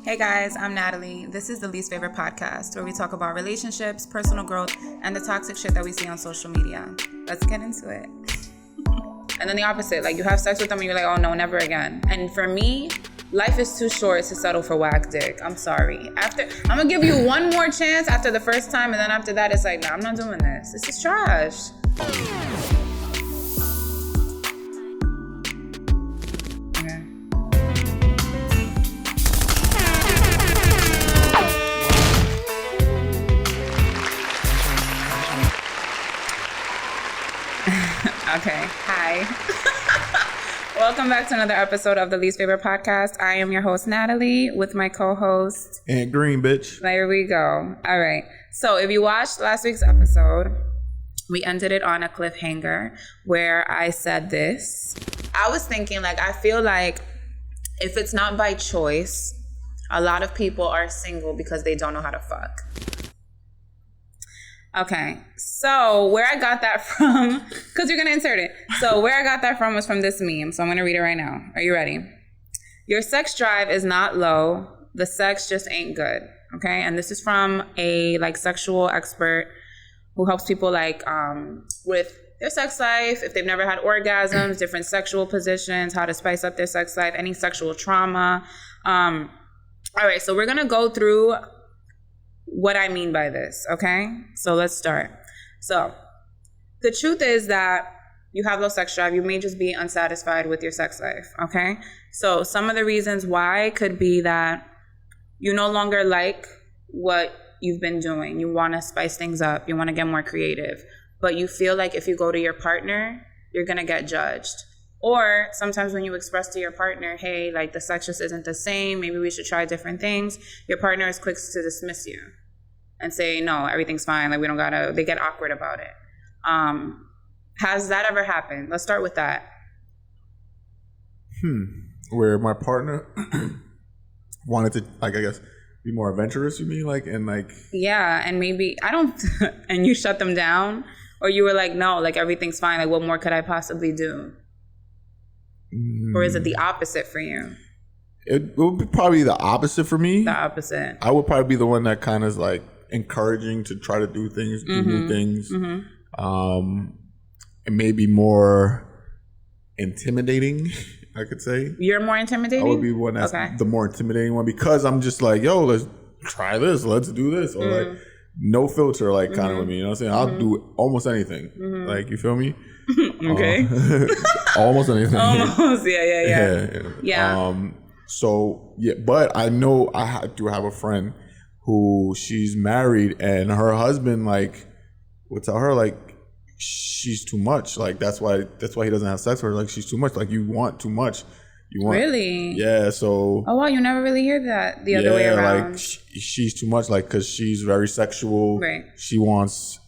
Hey guys, I'm Natalie. This is the Least Favorite Podcast, where we talk about relationships, personal growth, and the toxic shit that we see on social media. Let's get into it. And then the opposite, like you have sex with them and you're like, oh no, never again. And for me, life is too short to settle for whack dick. I'm sorry. I'm gonna give you one more chance after the first time, and then after that, it's like, nah, I'm not doing this. This is trash. Okay, hi. Welcome back to another episode of the Least Favorite Podcast. I am your host, Natalie, with my co-host... Aunt Green, bitch. There we go. All right. So if you watched last week's episode, we ended it on a cliffhanger where I said this. I was thinking, I feel like if it's not by choice, a lot of people are single because they don't know how to fuck. Okay, so where I got that from, because you're going to insert it. So where I got that from was from this meme. So I'm going to read it right now. Are you ready? Your sex drive is not low. The sex just ain't good. Okay, and this is from a sexual expert who helps people with their sex life, if they've never had orgasms, different sexual positions, how to spice up their sex life, any sexual trauma. All right, so we're going to go through what I mean by this, okay? So let's start. So the truth is that you have low sex drive. You may just be unsatisfied with your sex life, okay? So some of the reasons why could be that you no longer like what you've been doing. You want to spice things up. You want to get more creative. But you feel like if you go to your partner, you're going to get judged. Or sometimes when you express to your partner, hey, the sex just isn't the same, maybe we should try different things, your partner is quick to dismiss you and say, no, everything's fine, we don't gotta, they get awkward about it. Has that ever happened? Let's start with that. Where my partner wanted to, I guess, be more adventurous, you mean? Yeah, and maybe, and you shut them down? Or you were like, no, everything's fine, what more could I possibly do? Or is it the opposite for you? It would be probably the opposite for me. The opposite. I would probably be the one that kind of is encouraging to try to do things, do new things. And maybe more intimidating, I could say. You're more intimidating? I would be one that's the more intimidating one because I'm just yo, let's try this, let's do this. Or no filter, kind of with me. You know what I'm saying? I'll do almost anything. You feel me? Okay. Almost anything. Almost, yeah. So yeah, but I know I do have a friend who she's married and her husband would tell her she's too much. That's why he doesn't have sex with her. She's too much. You want too much. You want really? Yeah. So. Oh wow, you never really hear that the other way around. She's too much. Because she's very sexual. Right. She wants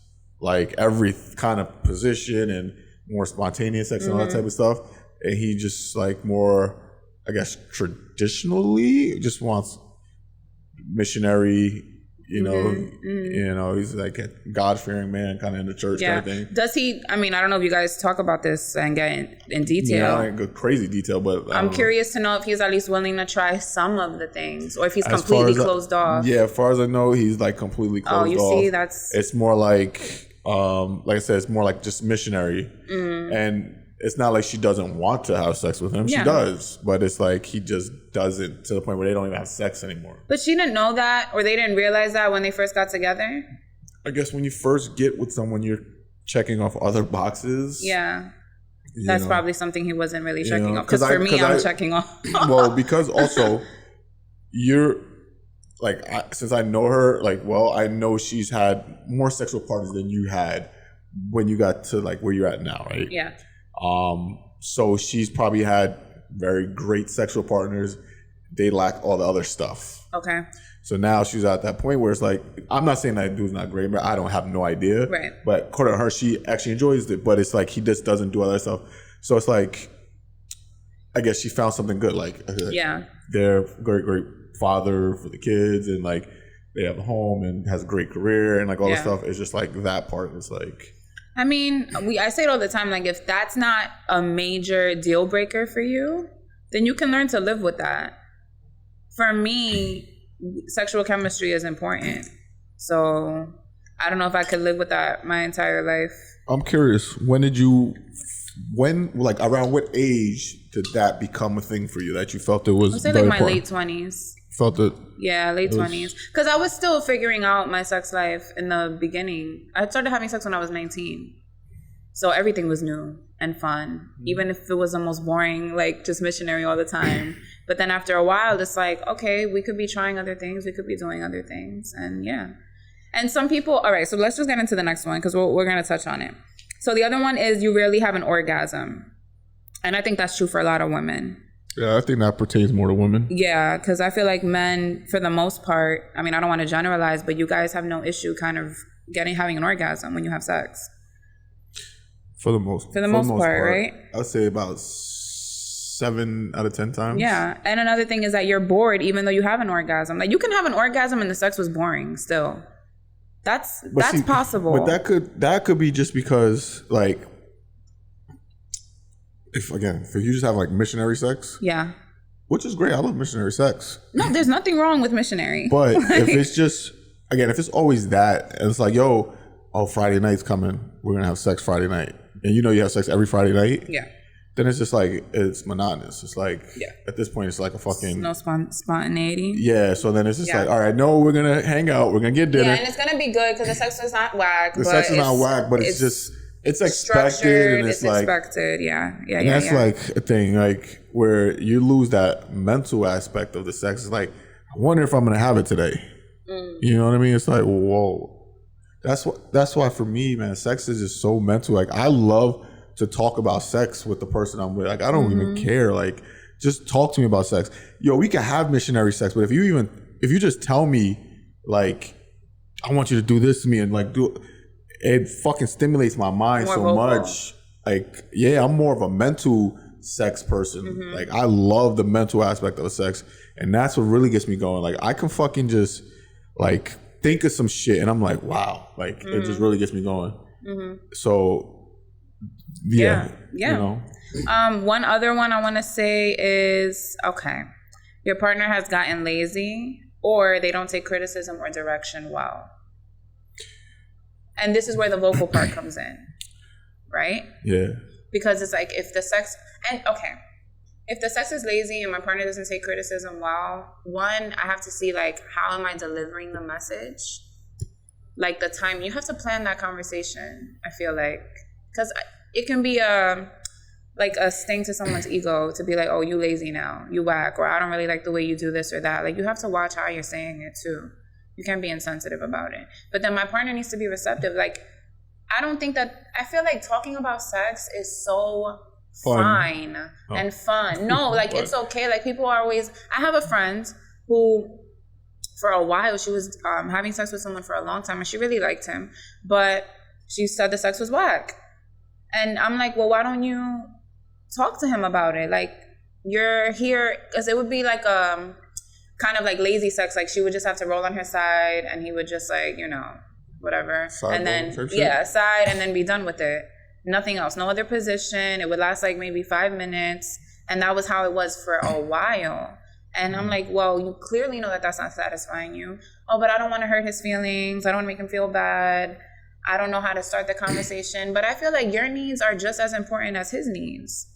every kind of position and more spontaneous sex and all that type of stuff. And he just more, I guess, traditionally just wants missionary, you know, he's a God-fearing man kind of in the church kind of thing. Does he, I don't know if you guys talk about this and get in detail. Yeah, I ain't go crazy detail, but I'm curious to know if he's at least willing to try some of the things or if he's completely closed off. Yeah, as far as I know, he's completely closed off. Oh, you see, it's more like I said, it's more just missionary. And it's not she doesn't want to have sex with him. She does. But it's he just doesn't to the point where they don't even have sex anymore. But she didn't know that or they didn't realize that when they first got together? I guess when you first get with someone, you're checking off other boxes. Yeah. That's probably something he wasn't really checking off. Because for me, I'm checking off. Well, because also you're... since I know her, I know she's had more sexual partners than you had when you got to where you're at now, right? Yeah. So she's probably had very great sexual partners. They lack all the other stuff. Okay. So now she's at that point where it's I'm not saying that dude's not great, but I don't have no idea. Right. But according to her, she actually enjoys it, but it's he just doesn't do other stuff. So it's I guess she found something good. They're great father for the kids and they have a home and has a great career and all this stuff. It's just that part is I say it all the time, if that's not a major deal breaker for you, then you can learn to live with that. for me, sexual chemistry is important. So I don't know if I could live with that my entire life. I'm curious, like around what age did that become a thing for you that you felt it was? I'd say like my late 20s. Felt it? Yeah, late 20s. Because I was still figuring out my sex life in the beginning. I started having sex when I was 19. So everything was new and fun, even if it was the most boring, like just missionary all the time. But then after a while, it's like, okay, we could be trying other things. We could be doing other things. And yeah. And some people, all right, so let's just get into the next one because we're going to touch on it. So the other one is you rarely have an orgasm. And I think that's true for a lot of women. Yeah, I think that pertains more to women. Yeah, because I feel like men, for the most part, I mean, I don't want to generalize, but you guys have no issue kind of having an orgasm when you have sex. For the most part, right? I would say about 7 out of 10 times. Yeah, and another thing is that you're bored even though you have an orgasm. Like you can have an orgasm and the sex was boring still. That's possible. But that could be just because like if you just have like missionary sex. Yeah. Which is great. I love missionary sex. No, there's nothing wrong with missionary. But if it's just if it's always that and it's like, Friday night's coming, we're gonna have sex Friday night. And you have sex every Friday night. Yeah. Then it's just like it's monotonous. It's like at this point it's like a fucking no spontaneity. Yeah. So then it's just like, all right, no, we're gonna hang out, we're gonna get dinner. Yeah, and it's gonna be good because the sex is not whack. The sex is not whack, but it's just expected and it's like expected. Yeah. And that's like a thing like where you lose that mental aspect of the sex. It's like I wonder if I'm gonna have it today. You know what I mean? It's like whoa. That's why for me, man, sex is just so mental. Like I love to talk about sex with the person I'm with. Like I don't even care. Like just talk to me about sex. We can have missionary sex, but if you just tell me like I want you to do this to me and like do it fucking stimulates my mind so much. Like I'm more of a mental sex person. Like I love the mental aspect of sex, and that's what really gets me going. Like I can fucking just like think of some shit and I'm like, wow, like it just really gets me going. So yeah. One other one I want to say is your partner has gotten lazy or they don't take criticism or direction well. And this is where the vocal part comes in, right? Yeah. Because it's like if the sex is lazy and my partner doesn't take criticism well, one, I have to see like how am I delivering the message? Like the time, you have to plan that conversation, I feel like. Because it can be a sting to someone's ego to be like, oh, you lazy now, you whack, or I don't really like the way you do this or that. Like you have to watch how you're saying it too. You can't be insensitive about it. But then my partner needs to be receptive. Like, I feel like talking about sex is so fine and fun. No, like it's okay. Like people are always, I have a friend who for a while she was having sex with someone for a long time and she really liked him, but she said the sex was whack. And I'm like, well, why don't you talk to him about it? Like you're here, because it would be like kind of like lazy sex. Like she would just have to roll on her side and he would just like, whatever. Side and then side and then be done with it. Nothing else, no other position. It would last like maybe 5 minutes. And that was how it was for a while. And I'm like, well, you clearly know that that's not satisfying you. Oh, but I don't want to hurt his feelings. I don't want to make him feel bad. I don't know how to start the conversation. But I feel like your needs are just as important as his needs.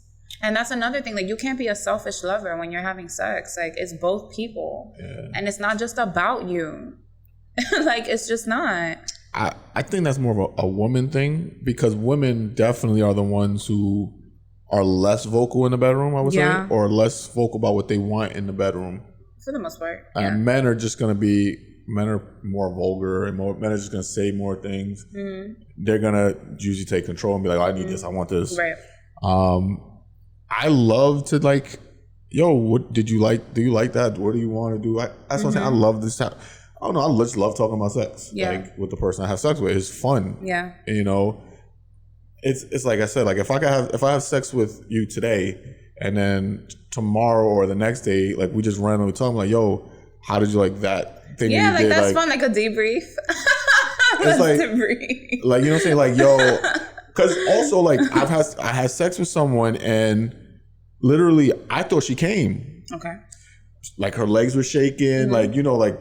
And that's another thing. Like you can't be a selfish lover when you're having sex. Like it's both people. Yeah. And it's not just about you. Like it's just not. I think that's more of a woman thing because women definitely are the ones who are less vocal in the bedroom, I would say, or less vocal about what they want in the bedroom. For the most part. And men are just going to be, men are more vulgar and men are just going to say more things. They're going to usually take control and be like, oh, I need this, I want this. Right. I love to like, what do you like that? What do you want to do? That's what I'm saying. I love this time. I don't know. I just love talking about sex, like with the person I have sex with. It's fun. Yeah. And, it's like I said, like if I have sex with you today, and then tomorrow or the next day, like we just randomly talk, I'm like, how did you like that thing? Yeah, that you like did? that's fun, like a debrief. It's like debrief. Like you know what I'm saying, like because also like I had sex with someone and literally I thought she came. Okay. like her legs were shaking, like, you know, like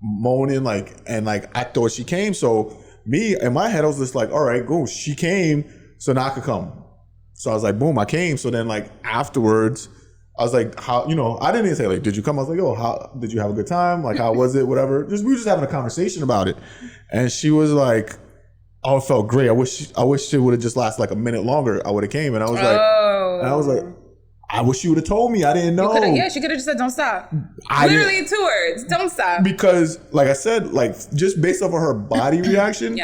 moaning, like, and like I thought she came. So me, in my head, I was just like, all right, go. She came, so now I could come. So I was like, boom, I came. So then like afterwards, I was like, how, you know, I didn't even say like, did you come? I was like, oh, how did you have a good time? Like, how was it? Whatever. We were just having a conversation about it. And she was like, oh, it felt great. I wish it would have just lasted like a minute longer. I would have came. And I was like, I wish you would have told me. I didn't know. Yeah, she could have just said, don't stop. Literally 2 words. Don't stop. Because like I said, like just based off of her body reaction,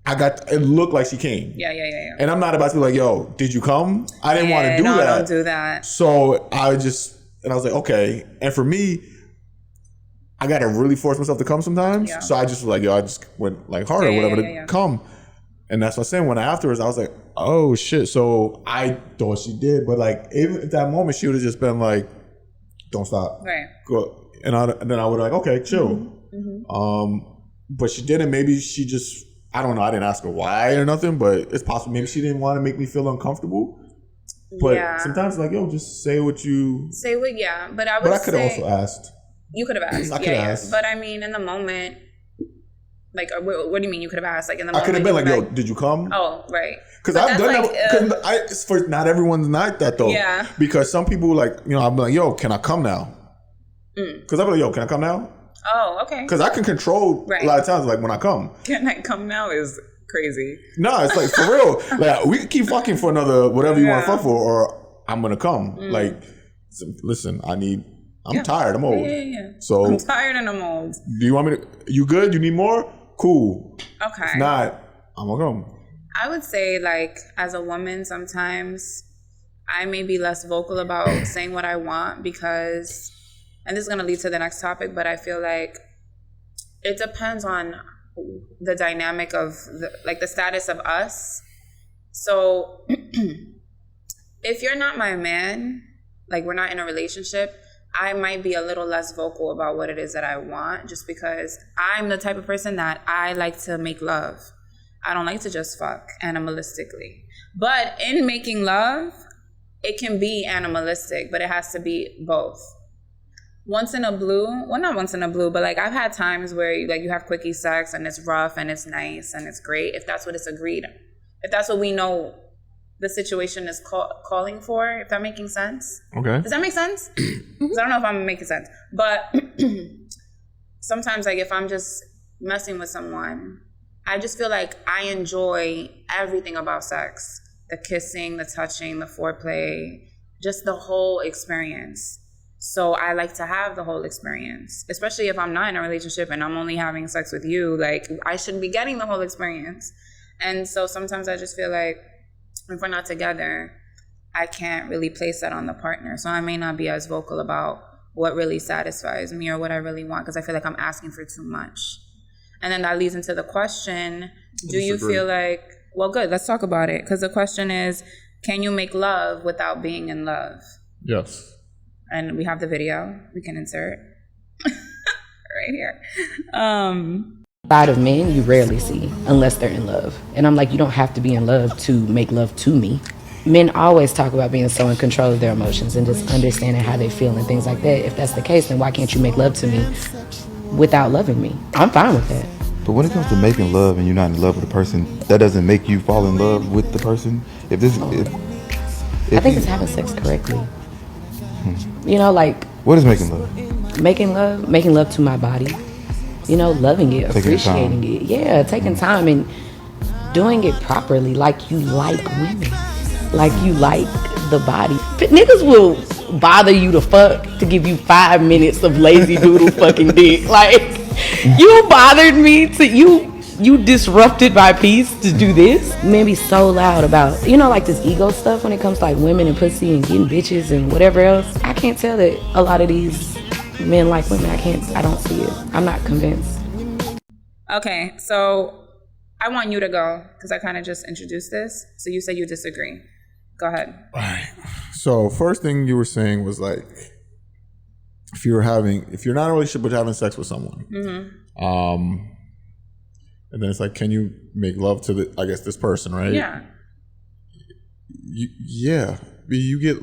it looked like she came. Yeah. And I'm not about to be like, yo, did you come? I didn't want to do that. Don't do that. So I was like, okay. And for me, I got to really force myself to come sometimes. Yeah. So I just was like, yo, I just went like harder or whatever to come. And that's what I'm saying. When afterwards, I was like, oh shit. So I thought she did. But like, even at that moment, she would have just been like, don't stop. Right. Go. And then I would have like, okay, chill. But she didn't. Maybe she just, I don't know. I didn't ask her why or nothing, but it's possible. Maybe she didn't want to make me feel uncomfortable. But sometimes like, yo, just say what you... But I could have also asked. You could have asked. I could have asked. But I mean, in the moment, like, what do you mean you could have asked? Like, in the moment, I could have been like, yo, did you come? Oh, right. Because I've done that. Because for not everyone's not that though. Yeah. Because some people like, you know, I'm like, yo, can I come now? Because I'm like, yo, can I come now? Oh, okay. Because I can control a lot of times, like when I come. Can I come now is crazy. No, it's like for real. Like we can keep fucking for another whatever you want to fuck for, or I'm gonna come. Like, listen, I'm tired. I'm old. Yeah. So I'm tired and I'm old. Do you want me to? You good? You need more? Cool. Okay. If not, I'm gonna come. I would say, like, as a woman, sometimes I may be less vocal about saying what I want because, and this is gonna lead to the next topic, but I feel like it depends on the dynamic of the status of us. So if you're not my man, like we're not in a relationship, I might be a little less vocal about what it is that I want just because I'm the type of person that I like to make love. I don't like to just fuck animalistically. But in making love, it can be animalistic, but it has to be both. Once in a blue, well, not once in a blue, but like I've had times where you have quickie sex and it's rough and it's nice and it's great if that's what it's agreed. If that's what we know the situation is calling for, if that's making sense. Okay. Does that make sense? Because I don't know if I'm making sense. But sometimes like if I'm just messing with someone, I just feel like I enjoy everything about sex. The kissing, the touching, the foreplay, just the whole experience. So I like to have the whole experience, especially if I'm not in a relationship and I'm only having sex with you. Like, I should be getting the whole experience. And so sometimes I just feel like if we're not together, I can't really place that on the partner. So I may not be as vocal about what really satisfies me or what I really want because I feel like I'm asking for too much. And then that leads into the question, do you feel like, well, good, let's talk about it. Because the question is, can you make love without being in love? Yes. And we have the video we can insert right here. Side of men you rarely see unless they're in love. And I'm like, you don't have to be in love to make love to me. Men always talk about being so in control of their emotions and just understanding how they feel and things like that. If that's the case, then why can't you make love to me without loving me? I'm fine with that. But when it comes to making love and you're not in love with the person, that doesn't make you fall in love with the person. I think it's having sex correctly. You know, like, what is making love? Making love to my body. You know, loving it, appreciating it. Yeah, taking time and doing it properly, like you like women, like you like the body. Niggas will bother you to fuck to give you 5 minutes of lazy doodle fucking dick. Like, you bothered me to you disrupted my peace to do this. Men be so loud about, you know, like this ego stuff when it comes to like women and pussy and getting bitches and whatever else. I can't tell that a lot of these men like women. I don't see it. I'm not convinced. Okay, so I want you to go because I kind of just introduced this. So you said you disagree. Go ahead. All right. So first thing you were saying was like, if you're not in a relationship but having sex with someone, and then it's like, can you make love to this person, right? Yeah. You get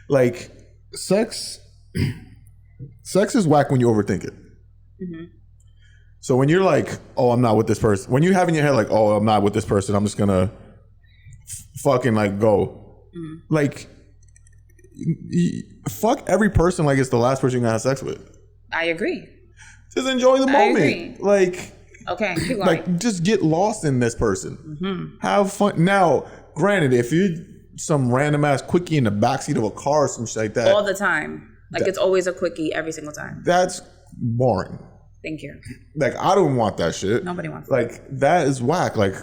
like sex. Sex is whack when you overthink it. So when you're like, oh, I'm not with this person. When you have in your head like, oh, I'm not with this person. I'm just gonna fucking like go. Like, fuck every person like it's the last person you're gonna have sex with. I agree. Just enjoy the moment. Agree. Like, okay, keep going. Like, just get lost in this person. Have fun. Now, granted, if you're some random ass quickie in the backseat of a car or some shit like that. All the time. Like, it's always a quickie every single time. That's boring. Thank you. Like, I don't want that shit. Nobody wants that. Like, that is whack. Like,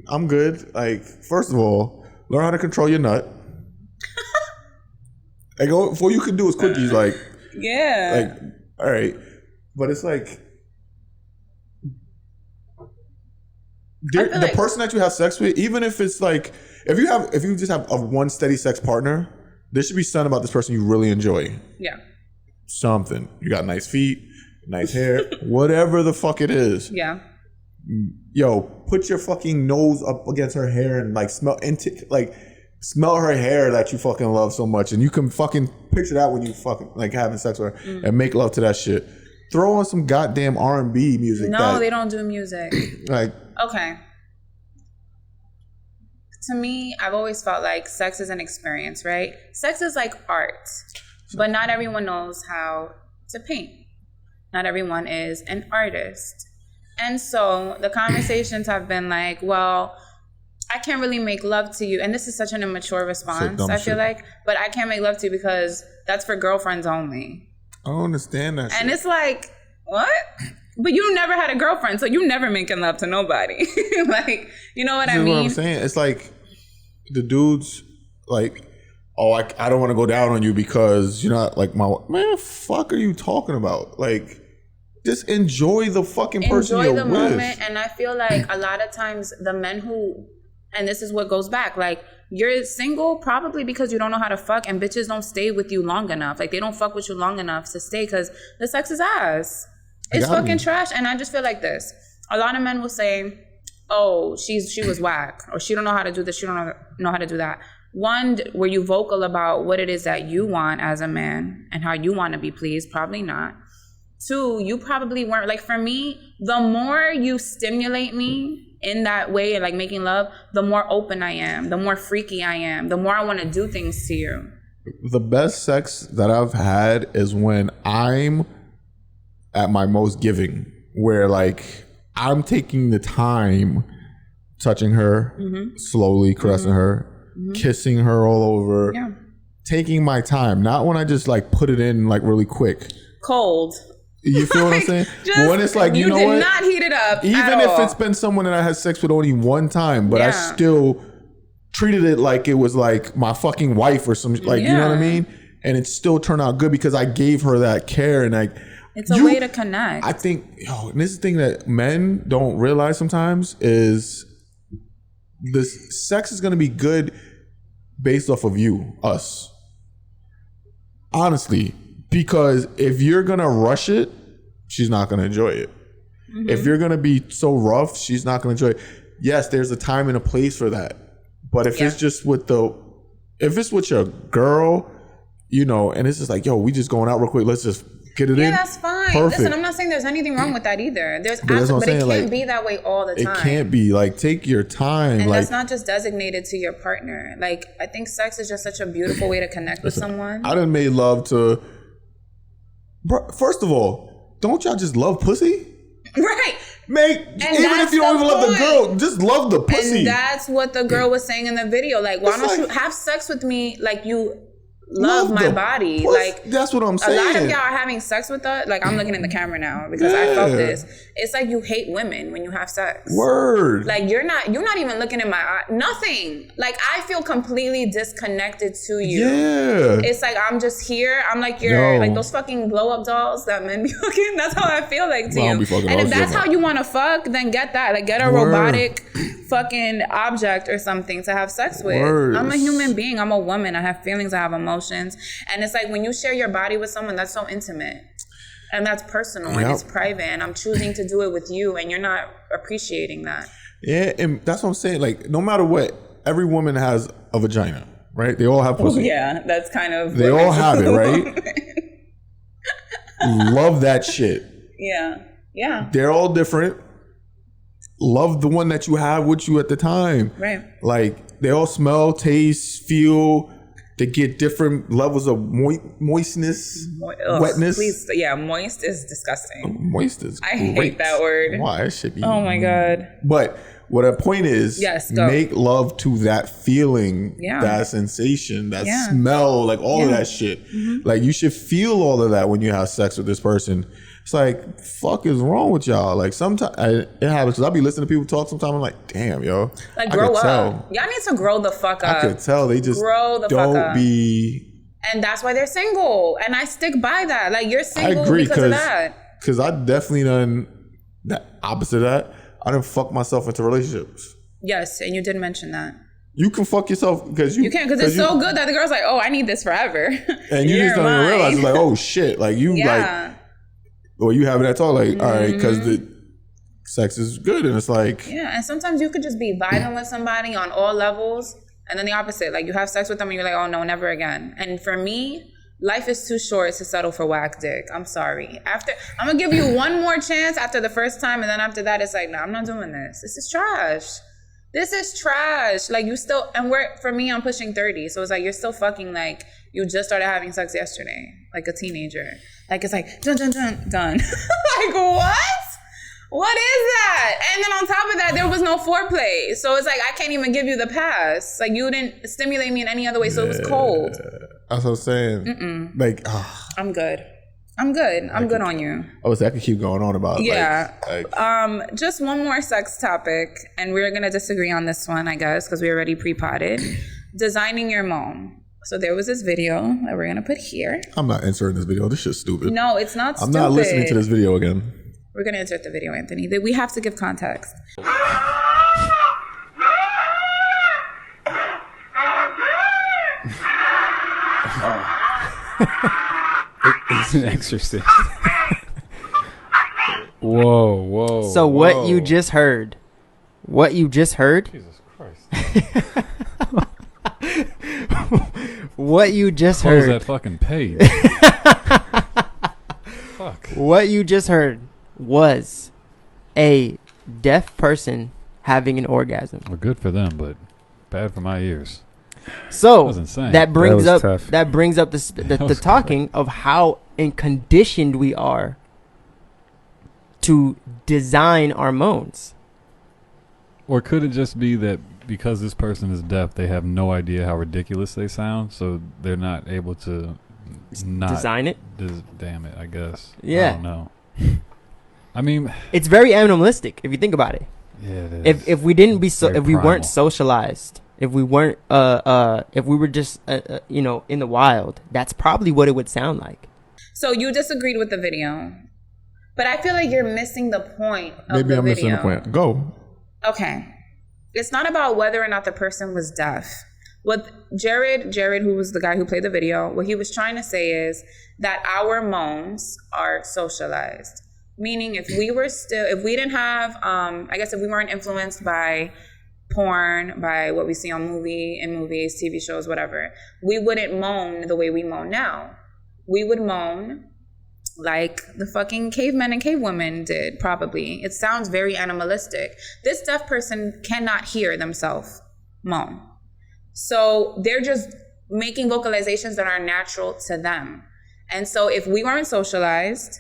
I'm good. Like, first of all, learn how to control your nut. Like, all you can do is quickies. Like, yeah. Like, all right. But it's like, the person that you have sex with, even if it's like, if you just have a one steady sex partner, there should be something about this person you really enjoy. Yeah. Something. You got nice feet, nice hair, whatever the fuck it is. Yeah. Yo, put your fucking nose up against her hair and like smell her hair that you fucking love so much, and you can fucking picture that when you fucking like having sex with her and make love to that shit. Throw on some goddamn R&B music. No, they don't do music. Like, okay. To me, I've always felt like sex is an experience, right? Sex is like art, but not everyone knows how to paint. Not everyone is an artist. And so the conversations have been like, well, I can't really make love to you. And this is such an immature response, I feel like. But I can't make love to you because that's for girlfriends only. I don't understand that shit. And it's like, what? But you never had a girlfriend, so you never making love to nobody. Like, you know what I mean? What I'm saying? It's like the dudes like, oh, I don't want to go down on you because you're not like my man. Fuck, are you talking about? Like, just enjoy the fucking person you're with. Enjoy the moment. And I feel like a lot of times the men who, and this is what goes back, like, you're single probably because you don't know how to fuck, and bitches don't stay with you long enough. Like, they don't fuck with you long enough to stay because the sex is ass. It's fucking trash. And I just feel like this. A lot of men will say, oh, she was whack, or she don't know how to do this, she don't know how to do that. One, were you vocal about what it is that you want as a man and how you want to be pleased? Probably not. Two, you probably weren't. Like, for me, the more you stimulate me in that way, like making love, the more open I am, the more freaky I am, the more I want to do things to you. The best sex that I've had is when I'm at my most giving, where like I'm taking the time touching her, slowly caressing her, kissing her all over, taking my time. Not when I just like put it in like really quick. Cold. You feel what I'm saying? But when it's like, you know what? You did not heat it up. Even if it's been someone that I had sex with only one time, but I still treated it like it was like my fucking wife or some, like, you know what I mean? And it still turned out good because I gave her that care and like, it's a way to connect. I think, and this is the thing that men don't realize sometimes is this sex is going to be good based off of you, us. Honestly. Because if you're going to rush it, she's not going to enjoy it. If you're going to be so rough, she's not going to enjoy it. Yes, there's a time and a place for that. But if it's just with if it's with your girl, you know, and it's just like, yo, we just going out real quick. Let's just get it in. Yeah, that's fine. Perfect. Listen, I'm not saying there's anything wrong with that either. But it can't be that way all the time. It can't be. Like, take your time. And like, that's not just designated to your partner. Like, I think sex is just such a beautiful way to connect with someone. I done made love to... Bro, first of all, don't y'all just love pussy? Right. Even if you don't even love the girl, just love the pussy. And that's what the girl was saying in the video. Like, why don't you have sex with me like you love my body? Like, that's what I'm saying. A lot of y'all are having sex with us. Like, I'm looking in the camera now because I felt this. It's like you hate women when you have sex. Word. Like, you're not even looking in my eye. Nothing. Like, I feel completely disconnected to you. Yeah. It's like I'm just here. I'm like like those fucking blow up dolls that men be fucking. That's how I feel like to you. And if that's how you want to fuck, then get that. Like, get a robotic fucking object or something to have sex with. I'm a human being. I'm a woman. I have feelings. I have emotions. And it's like when you share your body with someone, that's so intimate. And that's personal and it's private. And I'm choosing to do it with you and you're not appreciating that. Yeah, and that's what I'm saying. Like, no matter what, every woman has a vagina, right? They all have pussy. Yeah, that's kind of... They all have it, right? Love that shit. Yeah. They're all different. Love the one that you have with you at the time. Right. Like, they all smell, taste, feel. They get different levels of moistness, wetness. Please, moist is disgusting. Moist is I great. hate that word. Why? It should be. Oh my God. But what a point is, go. make love to that feeling, that sensation, that smell, like all of that shit. Mm-hmm. Like, you should feel all of that when you have sex with this person. It's like, fuck is wrong with y'all? Like, sometimes it happens. Cause I'll be listening to people talk. Sometimes I'm like, damn, yo. Like, grow up. Y'all need to grow the fuck up. I could tell they just grow the fuck up. be. And that's why they're single. And I stick by that. Like, you're single because of that. Because I definitely done the opposite of that. I done fuck myself into relationships. Yes, and you did mention that. You can fuck yourself because you can, because it's so good that the girl's like, oh, I need this forever. And you just don't even realize, it's like, oh shit, like you like, or you having that talk like, all right, because the sex is good, and it's like, and sometimes you could just be vibing with somebody on all levels, and then the opposite, like you have sex with them and you're like, oh no, never again. And for me, life is too short to settle for whack dick. I'm sorry. I'm gonna give you one more chance after the first time, and then after that, it's like, no, I'm not doing this. This is trash. This is trash. Like, you still, and for me, I'm pushing 30. So it's like, you're still fucking like, you just started having sex yesterday, like a teenager. Like, it's like, dun, dun, dun, done. Like, what? What is that? And then on top of that, there was no foreplay. So it's like, I can't even give you the pass. Like, you didn't stimulate me in any other way, so it was cold. That's what I'm saying. Like, I'm good. I'm good. I'm good on you. I could keep going on about it. Yeah. Just one more sex topic, and we're going to disagree on this one, I guess, because we already pre-potted. Designing your moan. So there was this video that we're going to put here. I'm not inserting this video. This shit's stupid. No, it's not stupid. I'm not listening to this video again. We're going to insert the video, Anthony. We have to give context. It's an exorcist. Whoa. So what you just heard? Jesus Christ. What you just Close heard. that fucking page. Fuck. What you just heard was a deaf person having an orgasm. Well, good for them, but bad for my ears. So That was insane. that brings That was up tough. that brings up the talking of how conditioned we are to design our moans. Or could it just be that because this person is deaf, they have no idea how ridiculous they sound, so they're not able to not design it? Damn it, I guess. Yeah. I don't know. I mean, it's very animalistic if you think about it. Yeah, it is. If we didn't be if we primal. weren't socialized, if we weren't if we were just in the wild, that's probably what it would sound like. So you disagreed with the video, but I feel like you're missing the point of Maybe the I'm missing video. the point. Go. Okay. It's not about whether or not the person was deaf. What Jared, who was the guy who played the video, what he was trying to say is that our moans are socialized. Meaning if we didn't have, if we weren't influenced by porn, by what we see on movies, TV shows, whatever, we wouldn't moan the way we moan now. We would moan like the fucking cavemen and cavewomen did, probably. It sounds very animalistic. This deaf person cannot hear themselves moan. So they're just making vocalizations that are natural to them. And so if we weren't socialized,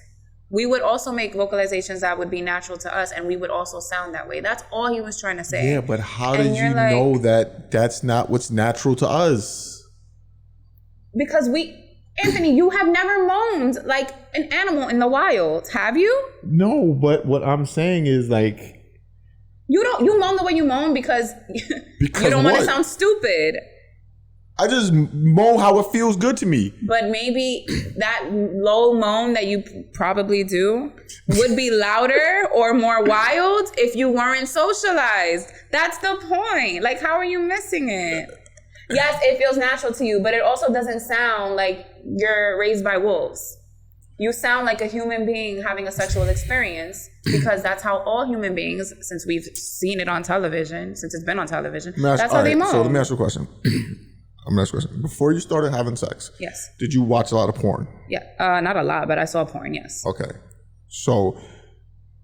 we would also make vocalizations that would be natural to us, and we would also sound that way. That's all he was trying to say. Yeah, but how did you know that that's not what's natural to us? Because Anthony, you have never moaned like an animal in the wild, have you? No, but what I'm saying is like... You moan the way you moan because you don't want to sound stupid. I just moan how it feels good to me. But maybe that low moan that you probably do would be louder or more wild if you weren't socialized. That's the point. Like, how are you missing it? Yes, it feels natural to you, but it also doesn't sound like you're raised by wolves. You sound like a human being having a sexual experience, because that's how all human beings, since we've seen it on television, since it's been on television, that's how they moan. So let me ask you a question. I'm next question. Before you started having sex, Yes. did you watch a lot of porn? Yeah. Not a lot, but I saw porn. Yes. Okay. So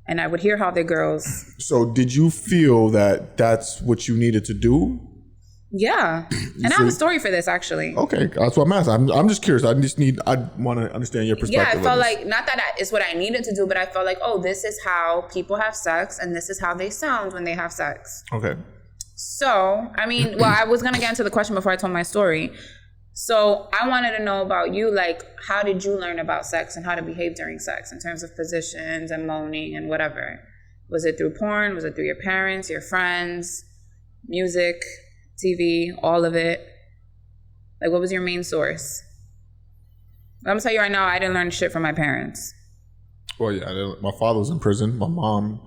And I would hear how the girls. So did you feel that that's what you needed to do? Yeah. And I have a story for this, actually. Okay, that's what I'm asking. I'm just curious. I want to understand your perspective. Yeah, I felt like, not that it's what I needed to do, but I felt like, oh, this is how people have sex, and this is how they sound when they have sex. Okay. So, I mean, well, I was going to get into the question before I told my story. So I wanted to know about you, like, how did you learn about sex and how to behave during sex in terms of positions and moaning and whatever? Was it through porn? Was it through your parents, your friends, music, TV, all of it? Like, what was your main source? I'm gonna tell you right now, I didn't learn shit from my parents. Well, yeah, my father was in prison. My mom,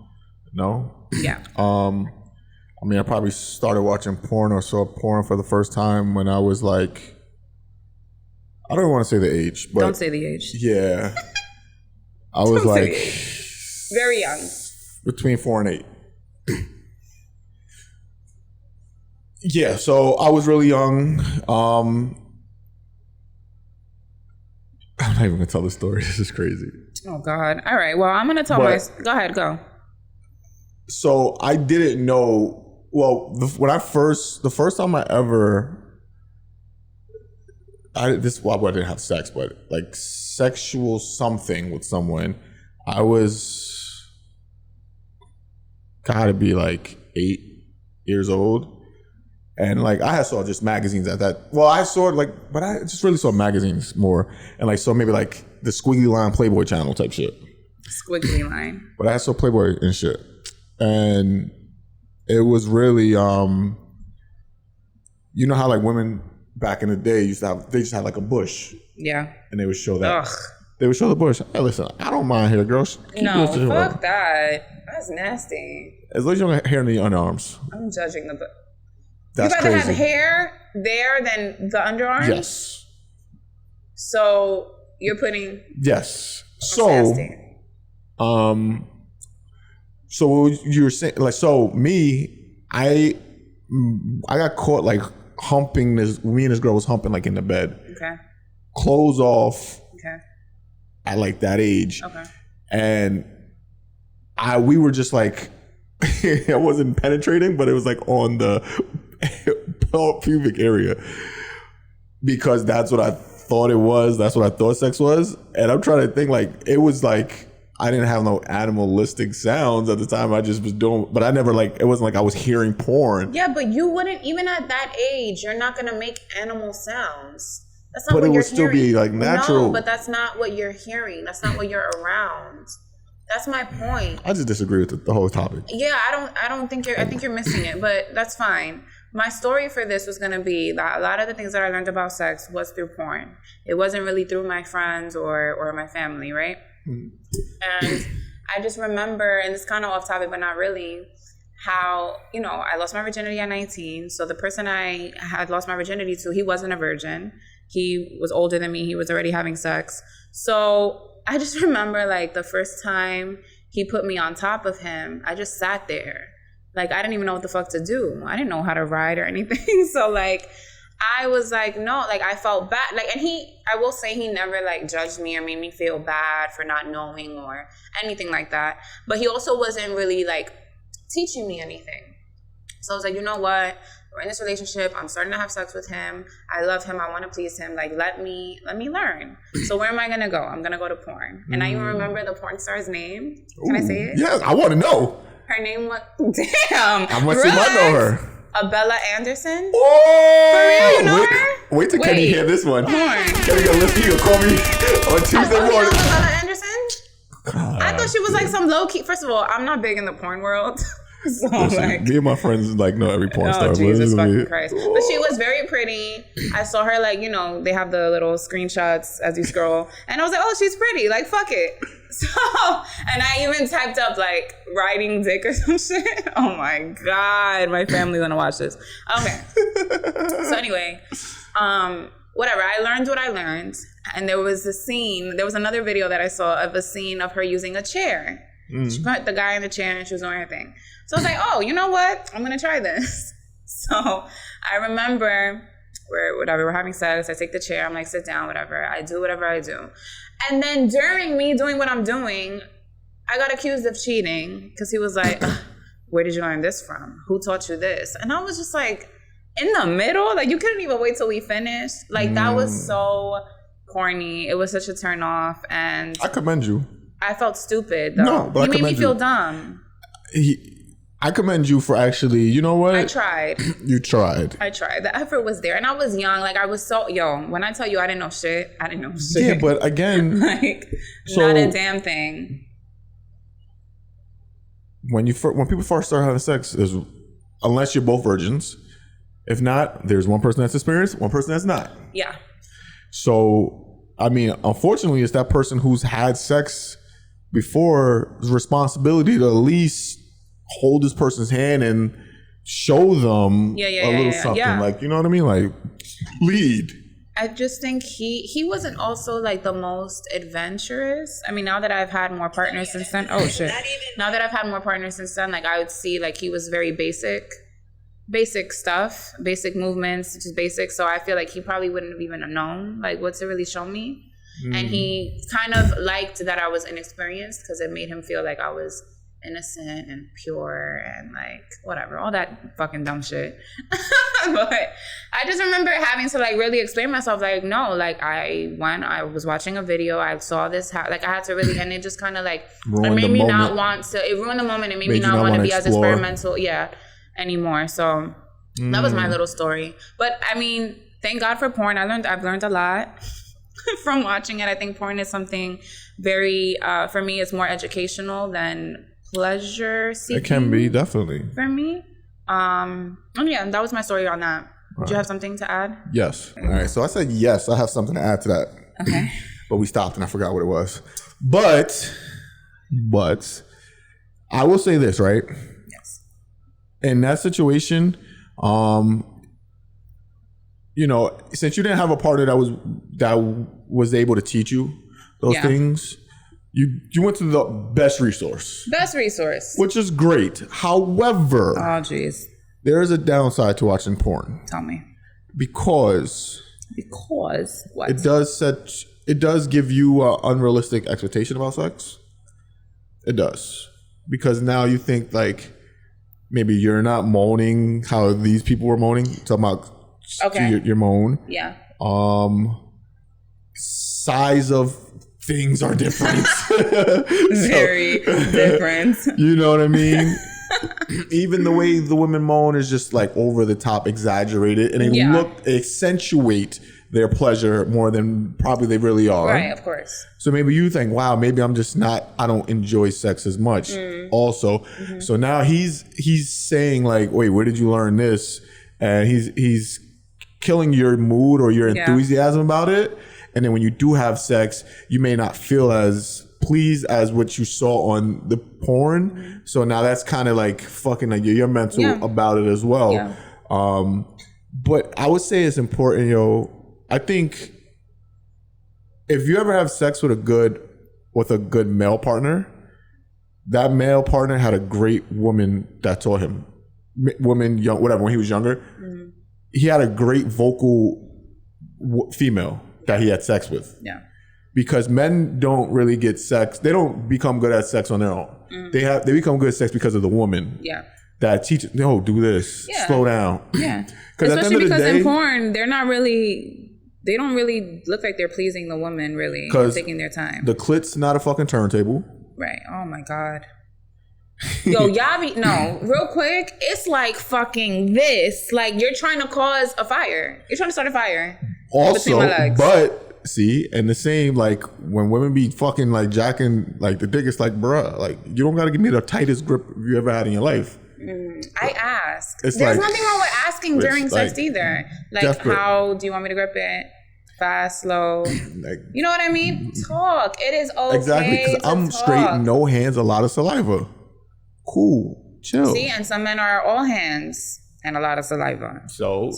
no. Yeah. I mean, I probably started watching porn or saw porn for the first time when I was like, I don't want to say the age, but Don't say the age. Yeah, I was Don't say like the age. Very young. Between 4 and 8. Yeah, so I was really young. I'm not even gonna tell the story. This is crazy. Oh God. All right. Well, I'm gonna tell Go ahead. Go. So I didn't know. Well, the first time I ever. I didn't have sex, but like sexual something with someone. I was gotta be like 8 years old, and like I had saw just magazines at that. Well, I saw like, but I just really saw magazines more, and like saw maybe like the Squiggly Line Playboy channel type shit. Squiggly line. But I saw Playboy and shit, and it was really you know how like women back in the day they just had like a bush. Yeah. And they would show that. Ugh. They would show the bush. Hey, listen, I don't mind hair, girls. No, fuck that. That's nasty. As long as you don't have hair in the underarms. I'm judging the butt. That's you rather crazy. have hair there than the underarms? Yes. So you're putting. Yes. That's So, nasty. so what you were saying, like, so me, I got caught like humping this. Me and this girl was humping like in the bed. Okay. Clothes off. Okay. At like that age. Okay. And we were just like, I wasn't penetrating, but it was like on the pubic area because that's what I thought it was. That's what I thought sex was. And I'm trying to think like, it was like, I didn't have no animalistic sounds at the time. I just was doing, but I never like, it wasn't like I was hearing porn. Yeah, but you wouldn't, even at that age, you're not going to make animal sounds. That's not But what it you're would still hearing. be like natural. No, but that's not what you're hearing. That's not what you're around. That's my point. I just disagree with the whole topic. Yeah, I don't think I think you're missing it, but that's fine. My story for this was going to be that a lot of the things that I learned about sex was through porn. It wasn't really through my friends or my family, right? Mm-hmm. And I just remember, and it's kind of off topic, but not really, how, I lost my virginity at 19. So the person I had lost my virginity to, he wasn't a virgin. He was older than me. He was already having sex. So I just remember like the first time he put me on top of him, I just sat there. Like, I didn't even know what the fuck to do. I didn't know how to ride or anything. So like, I was like, no, like I felt bad. Like, and I will say he never like judged me or made me feel bad for not knowing or anything like that. But he also wasn't really like teaching me anything. So I was like, you know what? We're in this relationship. I'm starting to have sex with him. I love him. I want to please him. Like, let me learn. So where am I going to go? I'm going to go to porn. And I even remember the porn star's name. Can I say it? Yeah, I want to know. Her name was, damn. How much you might know her? Abella Anderson. Oh! For real, you know her? Wait till Kenny hear this one. Kenny gonna listen to you. Call me on Tuesday morning. You know Abella Anderson? God, I thought she was like some low key. First of all, I'm not big in the porn world. So like, me and my friends like know every porn star. Oh, Jesus fucking Christ. But she was very pretty. I saw her like, they have the little screenshots as you scroll. And I was like, oh, she's pretty. Like, fuck it. So, and I even typed up like riding dick or some shit. Oh my God. My family gonna watch this. Okay. So anyway, whatever. I learned what I learned. And there was another video that I saw of a scene of her using a chair. She put the guy in the chair and she was doing her thing. So I was like, oh, you know what? I'm going to try this. So I remember we're having sex. I take the chair. I'm like, sit down, whatever. I do whatever I do. And then during me doing what I'm doing, I got accused of cheating because he was like, where did you learn this from? Who taught you this? And I was just like, in the middle? Like, you couldn't even wait till we finished. Like, that was so corny. It was such a turn off. And I commend you. I felt stupid, though. No, but he made me feel dumb. I commend you for actually, you know what? I tried. You tried. I tried. The effort was there. And I was young. Like, I was so, when I tell you I didn't know shit, I didn't know shit. Yeah, but again. Like, not a damn thing. When people first start having sex, unless you're both virgins, if not, there's one person that's experienced, one person that's not. Yeah. So, I mean, unfortunately, it's that person who's had sex before's responsibility to at least hold this person's hand and show them a little something. Yeah. Like, you know what I mean? Like, lead. I just think he wasn't also like the most adventurous. I mean, now that I've had more partners since then, now that I've had more partners since then, like I would see like he was very basic stuff, basic movements, just basic. So I feel like he probably wouldn't have even known like what to really show me. And he kind of liked that I was inexperienced because it made him feel like I was innocent and pure and like whatever, all that fucking dumb shit. But I just remember having to like really explain myself, like, no, like I was watching a video, I saw this, like I had to really, and it just kind of like, it made me not want to, it ruined the moment, it made me not want to be as experimental, anymore. So that was my little story. But I mean, thank God for porn. I've learned a lot from watching it. I think porn is something very, for me, it's more educational than pleasure seeking. It can be, definitely. For me. And yeah, that was my story on that. Right. Do you have something to add? Yes. All right. So I said yes. I have something to add to that. Okay. But we stopped and I forgot what it was. But I will say this, right? Yes. In that situation, you know, since you didn't have a partner that was able to teach you those things, you went to the best resource. Which is great. However, there is a downside to watching porn. Tell me. Because what? It does give you an unrealistic expectation about sex. It does. Because now you think like maybe you're not moaning how these people were moaning. Talking about your moan. Yeah. Size of things are different. Very different. You know what I mean? Even the way the women moan is just like over the top, exaggerated, and they accentuate their pleasure more than probably they really are. Right, of course. So maybe you think, wow, maybe I'm just I don't enjoy sex as much also. Mm-hmm. So now he's saying like, wait, where did you learn this? And he's killing your mood or your enthusiasm about it. And then when you do have sex, you may not feel as pleased as what you saw on the porn. Mm-hmm. So now that's kind of like fucking like your mental about it as well. Yeah. But I would say it's important, I think if you ever have sex with a good male partner, that male partner had a great woman that taught him. Woman, young, whatever, when he was younger. Mm-hmm. He had a great vocal female that he had sex with. Yeah. Because men don't really get sex. They don't become good at sex on their own. Mm. They become good at sex because of the woman. Yeah. That teaches, do this, slow down. Yeah. Especially because in porn, they don't really look like they're pleasing the woman, really. Taking their time. The clit's not a fucking turntable. Right. Oh my God. Yo, real quick, it's like fucking this. Like you're trying to cause a fire. You're trying to start a fire. Also, but see, and the same, like when women be fucking like jacking like the dick, it's like, bruh, like you don't gotta give me the tightest grip you ever had in your life. I ask. There's nothing wrong with asking during sex either. Like, how do you want me to grip it? Fast, slow. You know what I mean? Talk. It is okay. Exactly, because I'm straight, no hands, a lot of saliva. Cool, chill. See, and some men are all hands and a lot of saliva. So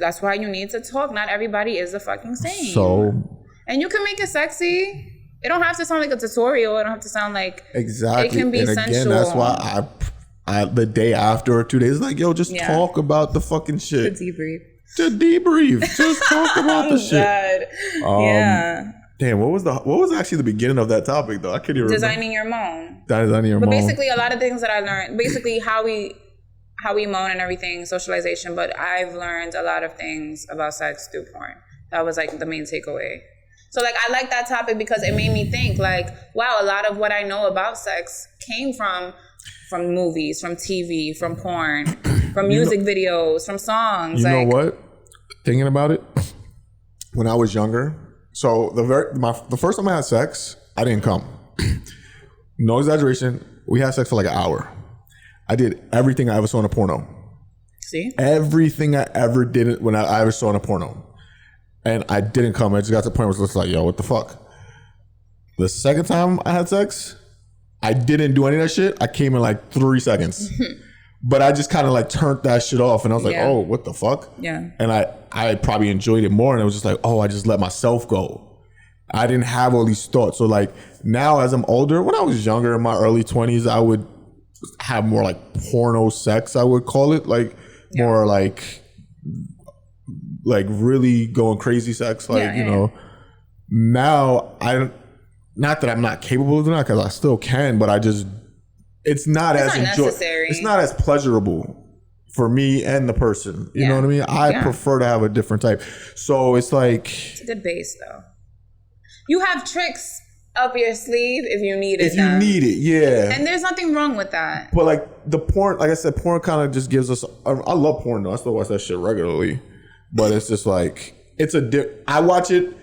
that's why you need to talk. Not everybody is the fucking same. And you can make it sexy. It don't have to sound like a tutorial. It don't have to sound like exactly. It can be sensual. Again, that's why I the day after or 2 days, like, yo, just talk about the fucking shit. The debrief. Just debrief. Just talk about the shit. Yeah. Damn, what was actually the beginning of that topic though? I can't even remember. Designing your moan. Designing your But moan. basically, a lot of things that I learned, basically how we moan and everything, socialization. But I've learned a lot of things about sex through porn. That was like the main takeaway. So like I like that topic because it made me think like, wow, a lot of what I know about sex came from movies, from TV, from porn, from music videos, from songs. You know what? Thinking about it, when I was younger, so the first time I had sex, I didn't come. No exaggeration. We had sex for like an hour. I did everything I ever saw in a porno. See? Everything I ever did when I ever saw in a porno. And I didn't come. I just got to the point where it was like, yo, what the fuck? The second time I had sex, I didn't do any of that shit. I came in like 3 seconds. But I just kind of like turned that shit off. And I was like, oh, what the fuck? Yeah. And I probably enjoyed it more. And it was just like, oh, I just let myself go. I didn't have all these thoughts. So like now as I'm older, when I was younger in my early 20s, I would have more like porno sex, I would call it. Like more like really going crazy sex. Like, you know, now not that I'm not capable of doing that, because I still can, but it's not necessary. It's not as pleasurable for me and the person. You know what I mean? I prefer to have a different type. So it's like, it's a good base though. You have tricks up your sleeve if you need it. If you need it, yeah. And there's nothing wrong with that. But like the porn, like I said, porn kind of just gives us. I love porn though. I still watch that shit regularly. But it's just like I watch it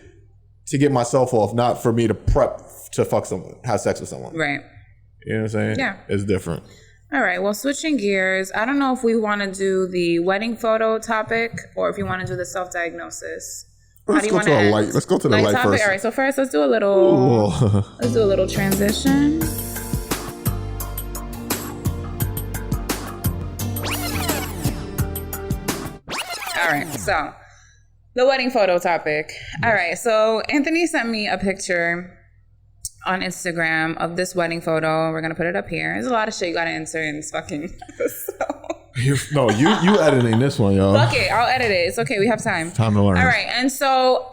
to get myself off, not for me to prep to fuck someone, have sex with someone. Right. You know what I'm saying? Yeah. It's different. All right. Well, switching gears, I don't know if we want to do the wedding photo topic or if you want to do the self-diagnosis. Let's go to the light. Let's go to the light topic? first. All right. So first, let's do a little transition. All right. So the wedding photo topic. All right. So Anthony sent me a picture on Instagram of this wedding photo. We're gonna put it up here. There's a lot of shit you gotta answer in this fucking episode. You editing this one, y'all. Fuck it, I'll edit it. It's okay, we have time. Time to learn. All right, and so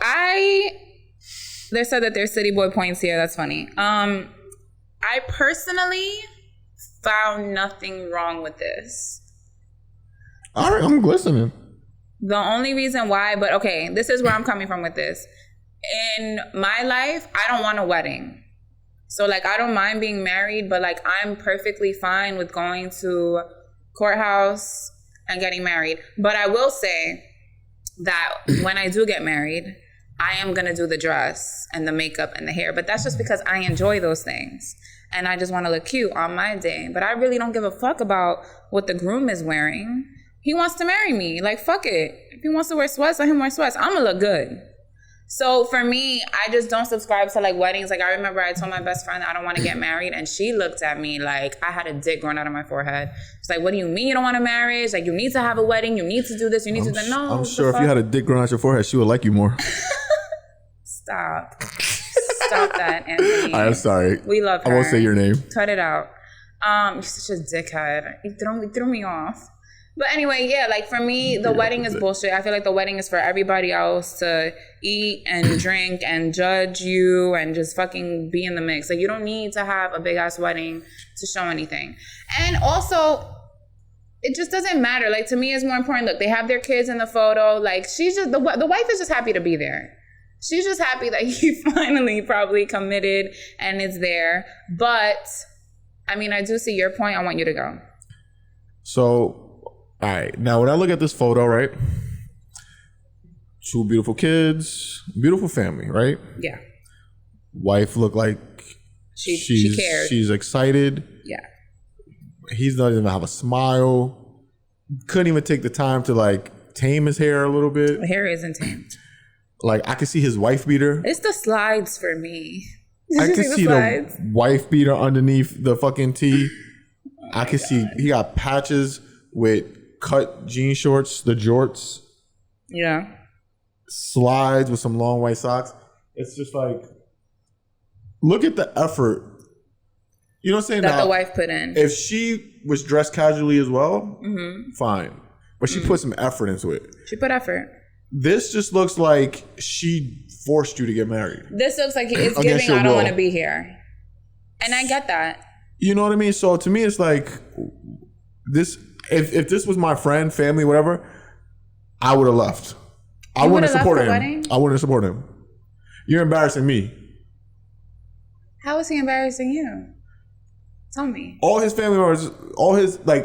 they said that there's city boy points here. That's funny. I personally found nothing wrong with this. All right, I'm listening. The only reason why, but okay, this is where I'm coming from with this. In my life, I don't want a wedding. So like, I don't mind being married, but like, I'm perfectly fine with going to courthouse and getting married. But I will say that when I do get married, I am going to do the dress and the makeup and the hair. But that's just because I enjoy those things. And I just want to look cute on my day. But I really don't give a fuck about what the groom is wearing. He wants to marry me. Like, fuck it. If he wants to wear sweats, let him wear sweats. I'm going to look good. So for me, I just don't subscribe to like weddings. Like I remember I told my best friend I don't want to get married, and she looked at me like I had a dick growing out of my forehead. It's like, what do you mean you don't want a marriage? Like you need to have a wedding, you need to do this, you need to do that. No, I'm sure if you had a dick growing out your forehead, she would like you more. Stop that, Anthony. I'm sorry. We love her. I won't say your name. Cut it out. You're such a dickhead. You threw me off. But anyway, yeah, like for me, the wedding is bullshit. I feel like the wedding is for everybody else to eat and drink and judge you and just fucking be in the mix. Like you don't need to have a big ass wedding to show anything. And also, it just doesn't matter. Like to me, it's more important. Look, they have their kids in the photo. Like she's just, the wife is just happy to be there. She's just happy that he finally probably committed and it's there. But I mean, I do see your point. I want you to go. So, all right. Now, when I look at this photo, right? 2 beautiful kids, beautiful family, right? Yeah. Wife look like she cares. She's excited. Yeah. He's not even have a smile. Couldn't even take the time to like tame his hair a little bit. The hair isn't tamed. Like I could see his wife beater. It's the slides for me. I could see the wife beater underneath the fucking tee. I could see he got patches with cut jean shorts, the jorts. Yeah. Slides with some long white socks. It's just like, look at the effort. You know what I'm saying? That now, the wife put in. If she was dressed casually as well, fine. but she put some effort into it. She put effort. This just looks like she forced you to get married. This looks like it's giving I don't want to be here. And I get that. You know what I mean? So to me, it's like this. If this was my friend, family, whatever, I would have left. I wouldn't support him. I wouldn't support him. You're embarrassing me. How is he embarrassing you? Tell me. All his family members,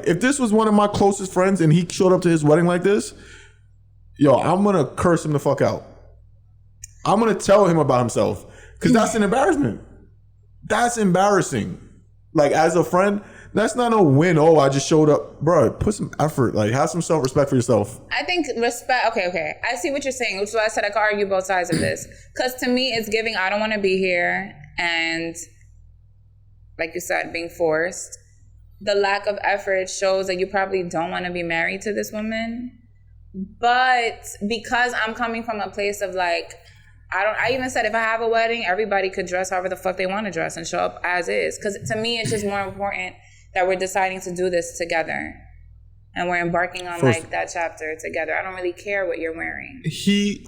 if this was one of my closest friends and he showed up to his wedding like this, yo, I'm gonna curse him the fuck out. I'm gonna tell him about himself because that's an embarrassment. That's embarrassing. Like, as a friend, that's not no win. Oh, I just showed up. Bro, put some effort. Like, have some self-respect for yourself. I think respect. Okay. I see what you're saying, which is why I said I could argue both sides of this. Because to me, it's giving I don't want to be here. And like you said, being forced. The lack of effort shows that you probably don't want to be married to this woman. But because I'm coming from a place of like, I even said if I have a wedding, everybody could dress however the fuck they want to dress and show up as is. Because to me, it's just more important that we're deciding to do this together. And we're embarking on that chapter together. I don't really care what you're wearing.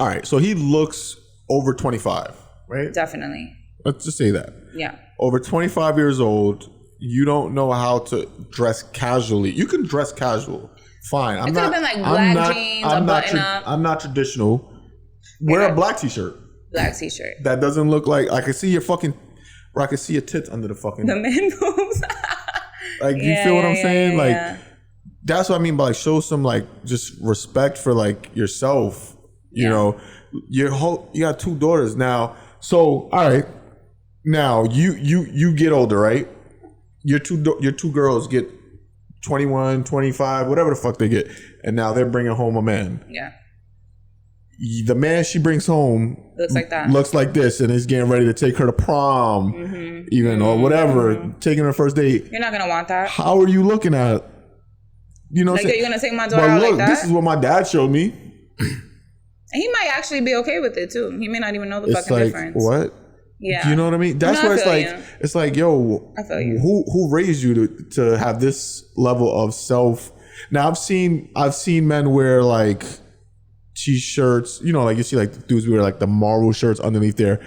All right, so he looks over 25, right? Definitely. Let's just say that. Yeah. Over 25 years old, you don't know how to dress casually. You can dress casual. Fine. It could have been like black jeans, a button up. I'm not traditional. Wear a black t-shirt. Black t-shirt. That doesn't look like, I can see your fucking, or I can see your tits under the fucking. The man boobs. Like, you feel what I'm saying? Like, that's what I mean by like, show some like just respect for like yourself. You know, you got 2 daughters now. So, all right. Now you get older, right? Your two girls get 21, 25, whatever the fuck they get. And now they're bringing home a man. Yeah. The man she brings home looks like this, and is getting ready to take her to prom, or whatever, taking her first date. You're not gonna want that. How are you looking at it? You know, like, you're gonna take my daughter out like that? This is what my dad showed me. And he might actually be okay with it too. He may not even know the fucking difference. What? Yeah. You know what I mean? That's where it's like, it's like, yo, I feel you. Who raised you to have this level of self? Now I've seen men wear like t-shirts, you know, like you see like dudes wear like the Marvel shirts underneath their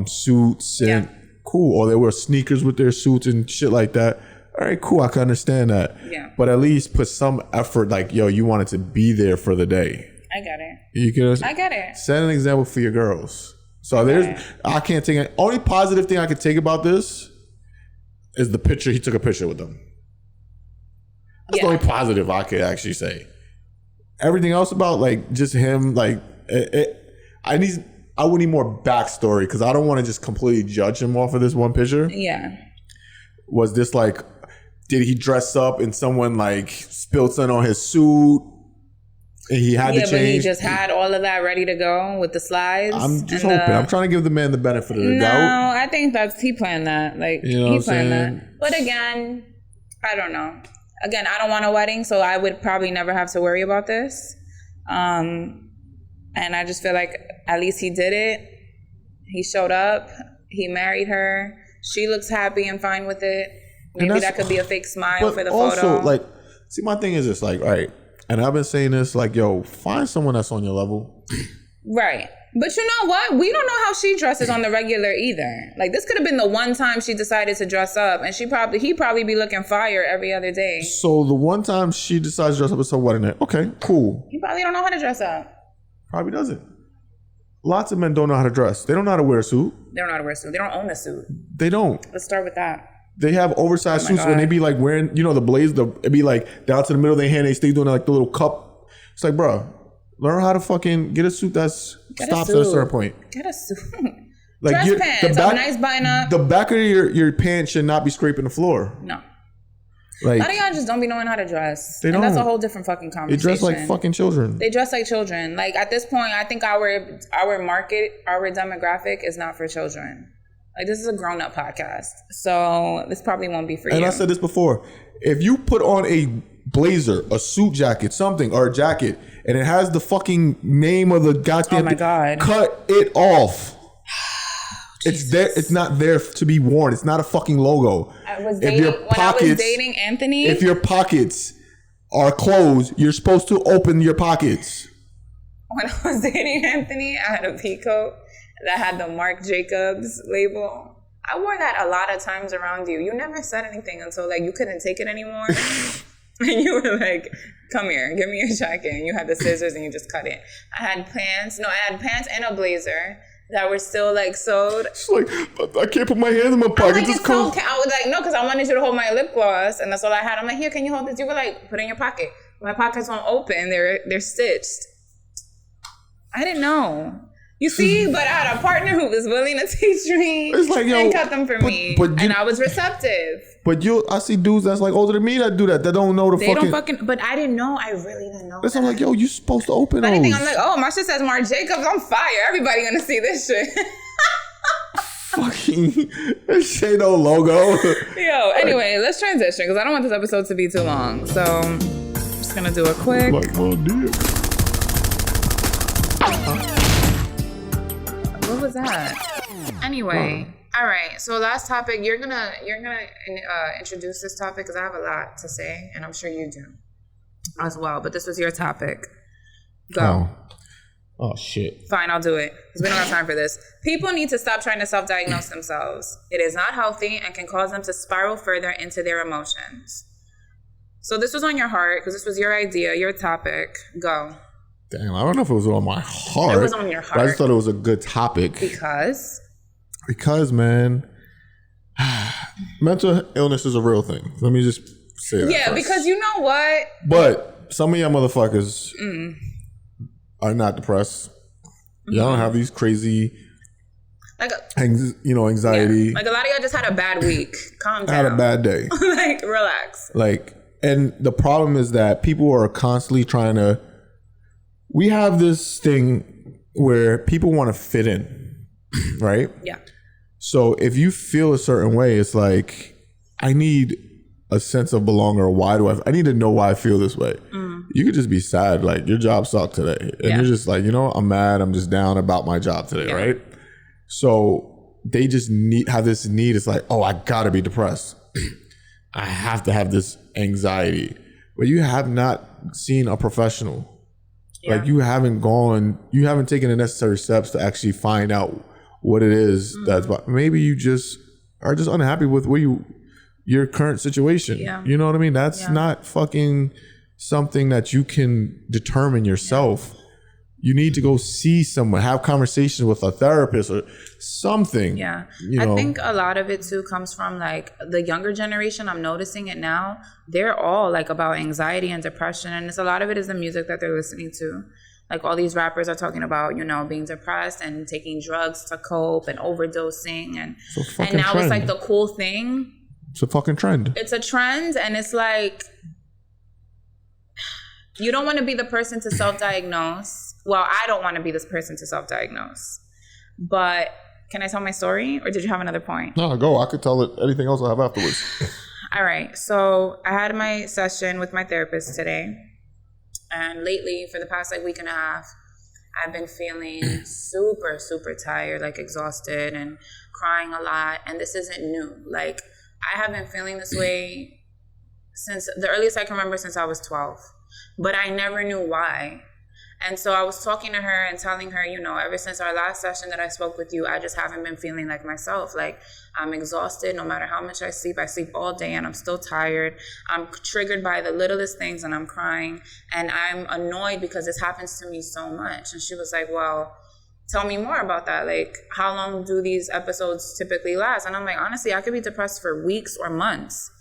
suits and cool, or they wear sneakers with their suits and shit like that. All right, cool, I can understand that. Yeah. But at least put some effort, like, yo, you wanted to be there for the day. I get it. You can. I get it. Set an example for your girls. So I can't take it. Only positive thing I could take about this is the picture. He took a picture with them. That's the only positive I could actually say. Everything else about like just him, like I would need more backstory because I don't want to just completely judge him off of this one picture. Yeah. Was this like, did he dress up and someone like spilled something on his suit? And he had to change. But he just had all of that ready to go with the slides. I'm just hoping. I'm trying to give the man the benefit of the doubt. No, I think he planned that. Like, you know, he planned that. But again, I don't know. Again, I don't want a wedding, so I would probably never have to worry about this. And I just feel like at least he did it. He showed up. He married her. She looks happy and fine with it. Maybe that could be a fake smile for the photo. Also, like, see, my thing is this, like, all right. And I've been saying this, like, yo, find someone that's on your level. Right. But you know what? We don't know how she dresses on the regular either. Like, this could have been the one time she decided to dress up, and he'd probably be looking fire every other day. So the one time she decides to dress up, it's her wedding night. Okay, cool. He probably don't know how to dress up. Probably doesn't. Lots of men don't know how to dress. They don't know how to wear a suit. They don't know how to wear a suit. They don't own a suit. They don't. Let's start with that. They have oversized suits when they be like wearing, you know, the blaze, it'd be like down to the middle of their hand, they stay doing like the little cup. It's like, bro, learn how to fucking get a suit that stops at a certain point. Get a suit. Like dress pants, a nice button up. The back of your pants should not be scraping the floor. No. Like, a lot of y'all just don't be knowing how to dress. They don't. That's a whole different fucking conversation. They dress like fucking children. They dress like children. Like, at this point, I think our market, our demographic is not for children. Like, this is a grown-up podcast. So this probably won't be for you. And I said this before. If you put on a blazer, a suit jacket, something, or a jacket, and it has the fucking name of the goddamn... Oh, my God. Cut it off. It's there. It's not there to be worn. It's not a fucking logo. When I was dating Anthony... If your pockets are closed, you're supposed to open your pockets. When I was dating Anthony, I had a peacoat that had the Marc Jacobs label. I wore that a lot of times around you. You never said anything until like you couldn't take it anymore. And you were like, come here, give me your jacket. And you had the scissors and you just cut it. I had pants and a blazer that were still like sewed. It's like, I can't put my hands in my pocket. Like, I was like, no, because I wanted you to hold my lip gloss. And that's all I had. I'm like, here, can you hold this? You were like, put it in your pocket. My pockets won't open. They're stitched. I didn't know. You see, but I had a partner who was willing to teach me and cut them for me. And I was receptive. But I see dudes that's like older than me that do that. That don't know but I didn't know. I really didn't know. I'm like, yo, you supposed to open those. Anything, I'm like, oh, my shit says Marc Jacobs on fire. Everybody gonna see this shit. Fucking, this ain't no logo. Yo, anyway, let's transition because I don't want this episode to be too long. So I'm just gonna do a quick. Like my dick. What was that? Anyway, all right. So last topic, you're gonna introduce this topic because I have a lot to say, and I'm sure you do as well. But this was your topic. Go. Oh shit. Fine, I'll do it because we don't have time for this. People need to stop trying to self-diagnose themselves. It is not healthy and can cause them to spiral further into their emotions. So this was on your heart because this was your idea, your topic. Go. Damn, I don't know if it was on my heart. It was on your heart. But I just thought it was a good topic. Because, man, mental illness is a real thing. Let me just say that. Yeah, first. because you know what? But some of y'all motherfuckers are not depressed. Y'all don't have these crazy, anxiety. Yeah. Like a lot of y'all just had a bad week. Calm down. Had a bad day. Like, relax. And the problem is that people are constantly trying to. We have this thing where people want to fit in, right? Yeah. So if you feel a certain way, it's like, I need a sense of belonging, or why do I need to know why I feel this way. You could just be sad, like your job sucked today. And you're just like, I'm mad, I'm just down about my job today, right? So they just have this need. It's like, oh, I gotta be depressed. I have to have this anxiety. But you have not seen a professional. Yeah. Like you haven't taken the necessary steps to actually find out what it is that's maybe you just are just unhappy with your current situation. Yeah. You know what I mean? That's not fucking something that you can determine yourself. You need to go see someone, have conversations with a therapist or something. Yeah. I think a lot of it too comes from like the younger generation. I'm noticing it now. They're all like about anxiety and depression. And a lot of it is the music that they're listening to. Like all these rappers are talking about, being depressed and taking drugs to cope and overdosing. And now it's like the cool thing. It's a fucking trend. It's a trend. And it's like, you don't want to be the person to self-diagnose. Well, I don't want to be this person to self-diagnose. But can I tell my story? Or did you have another point? No, go. I could tell it anything else I have afterwards. All right. So I had my session with my therapist today. And lately, for the past week and a half, I've been feeling super, super tired, like exhausted and crying a lot. And this isn't new. Like, I have been feeling this way since the earliest I can remember, since I was 12. But I never knew why. And so I was talking to her and telling her, ever since our last session that I spoke with you, I just haven't been feeling like myself. Like, I'm exhausted no matter how much I sleep. I sleep all day and I'm still tired. I'm triggered by the littlest things and I'm crying. And I'm annoyed because this happens to me so much. And she was like, well, tell me more about that. Like, how long do these episodes typically last? And I'm like, honestly, I could be depressed for weeks or months.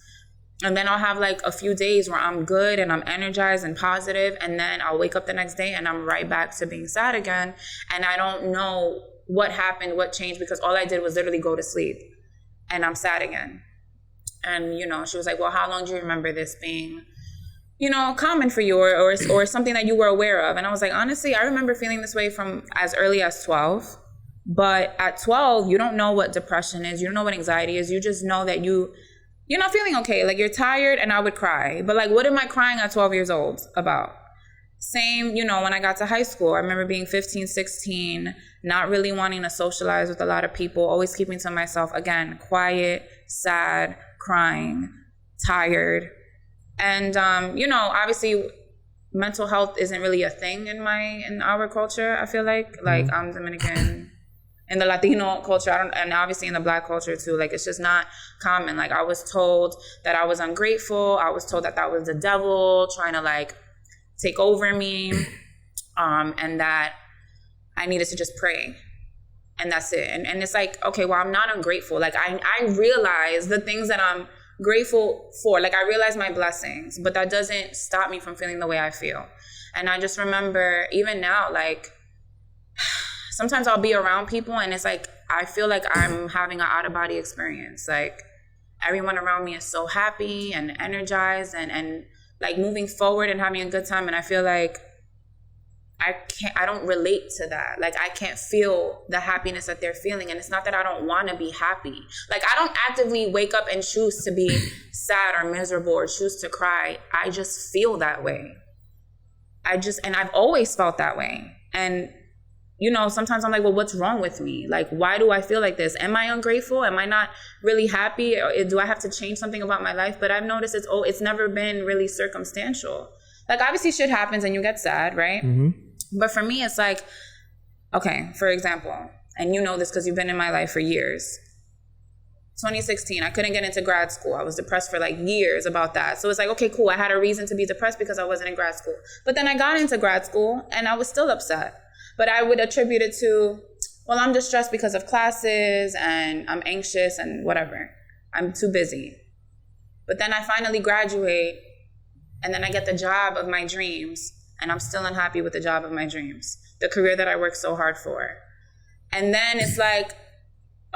And then I'll have like a few days where I'm good and I'm energized and positive, and then I'll wake up the next day and I'm right back to being sad again. And I don't know what happened, what changed, because all I did was literally go to sleep and I'm sad again. And, she was like, well, how long do you remember this being, common for you or something that you were aware of? And I was like, honestly, I remember feeling this way from as early as 12. But at 12, you don't know what depression is. You don't know what anxiety is. You just know that you're not feeling okay. Like, you're tired, and I would cry. But, like, what am I crying at 12 years old about? Same, when I got to high school. I remember being 15, 16, not really wanting to socialize with a lot of people, always keeping to myself. Again, quiet, sad, crying, tired. And obviously mental health isn't really a thing in our culture. I feel like I'm Dominican. In the Latino culture, and obviously in the Black culture too, like it's just not common. Like I was told that I was ungrateful. I was told that was the devil trying to like take over me, and that I needed to just pray, and that's it. And it's like, okay, well, I'm not ungrateful. Like I realize the things that I'm grateful for. Like I realize my blessings, but that doesn't stop me from feeling the way I feel. And I just remember even now, like, sometimes I'll be around people and it's like, I feel like I'm having an out-of-body experience. Like everyone around me is so happy and energized and like moving forward and having a good time. And I feel like I don't relate to that. Like I can't feel the happiness that they're feeling. And it's not that I don't want to be happy. Like I don't actively wake up and choose to be sad or miserable or choose to cry. I just feel that way. And I've always felt that way. And sometimes I'm like, well, what's wrong with me? Like, why do I feel like this? Am I ungrateful? Am I not really happy? Or do I have to change something about my life? But I've noticed it's never been really circumstantial. Like, obviously shit happens and you get sad, right? Mm-hmm. But for me, it's like, okay, for example, and you know this because you've been in my life for years. 2016, I couldn't get into grad school. I was depressed for like years about that. So it's like, okay, cool. I had a reason to be depressed because I wasn't in grad school. But then I got into grad school and I was still upset. But I would attribute it to, well, I'm just stressed because of classes and I'm anxious and whatever. I'm too busy. But then I finally graduate and then I get the job of my dreams and I'm still unhappy with the job of my dreams, the career that I worked so hard for. And then it's like,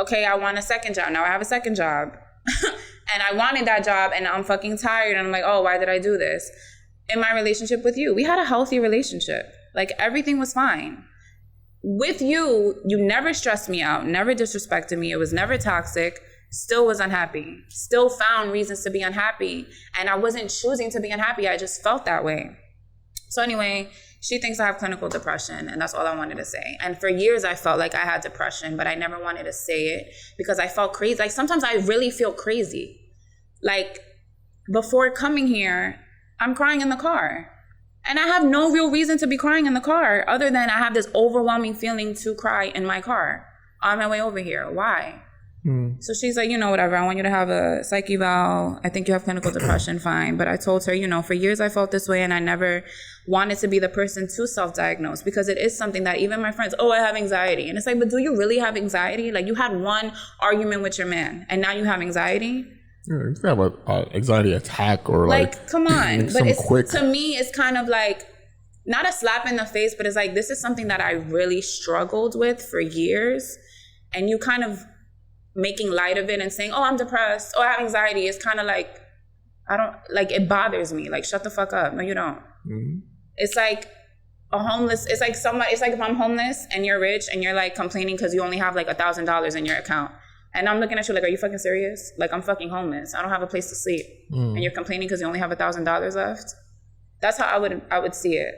okay, I want a second job. Now I have a second job. And I wanted that job and I'm fucking tired. And I'm like, oh, why did I do this? In my relationship with you, we had a healthy relationship. Like everything was fine. With you, you never stressed me out, never disrespected me. It was never toxic, still was unhappy, still found reasons to be unhappy. And I wasn't choosing to be unhappy. I just felt that way. So anyway, she thinks I have clinical depression and that's all I wanted to say. And for years I felt like I had depression, but I never wanted to say it because I felt crazy. Like sometimes I really feel crazy. Like before coming here, I'm crying in the car. And I have no real reason to be crying in the car other than I have this overwhelming feeling to cry in my car on my way over here. Why? So she's like, whatever. I want you to have a psych eval. I think you have clinical depression. Fine. But I told her, for years I felt this way and I never wanted to be the person to self-diagnose because it is something that even my friends, I have anxiety. And it's like, but do you really have anxiety? Like you had one argument with your man and now you have anxiety? Yeah, you can have an anxiety attack or like come on. But to me, it's kind of like not a slap in the face, but it's like, this is something that I really struggled with for years. And you kind of making light of it and saying, I'm depressed. I have anxiety. It's kind of like, it bothers me. Like, shut the fuck up. No, you don't. Mm-hmm. It's like it's like if I'm homeless and you're rich and you're like complaining because you only have like $1,000 in your account. And I'm looking at you like, are you fucking serious? Like, I'm fucking homeless. I don't have a place to sleep. And you're complaining because you only have $1,000 left. That's how I would see it.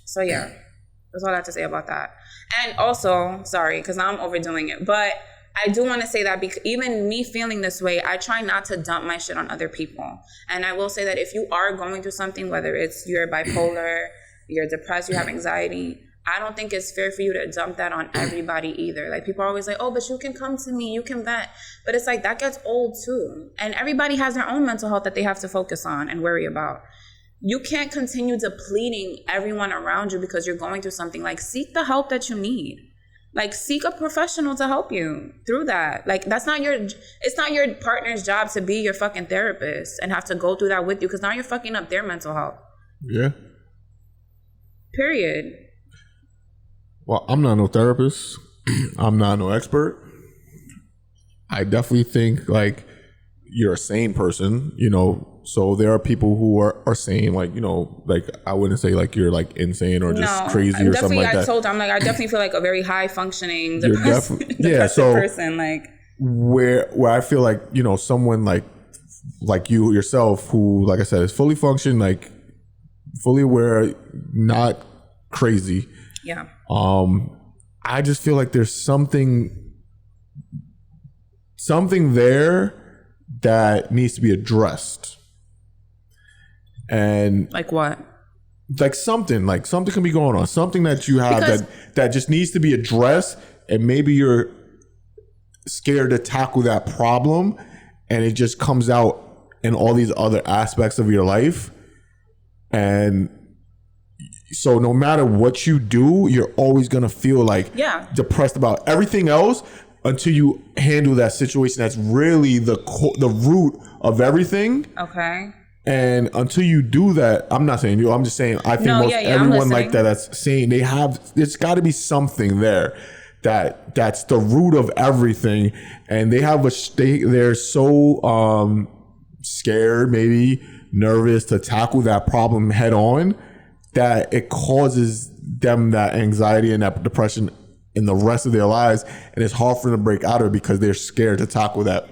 So yeah, that's all I have to say about that. And also, sorry, because now I'm overdoing it, but I do want to say that even me feeling this way, I try not to dump my shit on other people. And I will say that if you are going through something, whether it's you're bipolar, you're depressed, you have anxiety, I don't think it's fair for you to dump that on everybody either. Like, people are always like, but you can come to me, you can vent. But it's like, that gets old too. And everybody has their own mental health that they have to focus on and worry about. You can't continue depleting everyone around you because you're going through something. Like, seek the help that you need. Like, seek a professional to help you through that. Like, it's not your partner's job to be your fucking therapist and have to go through that with you because now you're fucking up their mental health. Yeah. Period. Well, I'm not no therapist. I'm not no expert. I definitely think like you're a sane person, so there are people who are sane, like, like I wouldn't say like you're like insane or just crazy or something like that. I definitely feel like a very high functioning depressive person. Like where I feel like, someone like you yourself who, like I said, is fully functioned, like fully aware, not crazy. Yeah. I just feel like there's something there that needs to be addressed. And Like what? like something can be going on, something that you have that just needs to be addressed, and maybe you're scared to tackle that problem, and it just comes out in all these other aspects of your life. And so no matter what you do, you're always gonna feel like depressed about everything else until you handle that situation that's really the root of everything. Okay. And until you do that, I'm not saying you, I'm just saying I think everyone like that's saying there's got to be something there that's the root of everything, and they're so scared, maybe nervous to tackle that problem head on, that it causes them that anxiety and that depression in the rest of their lives, and it's hard for them to break out of it because they're scared to tackle that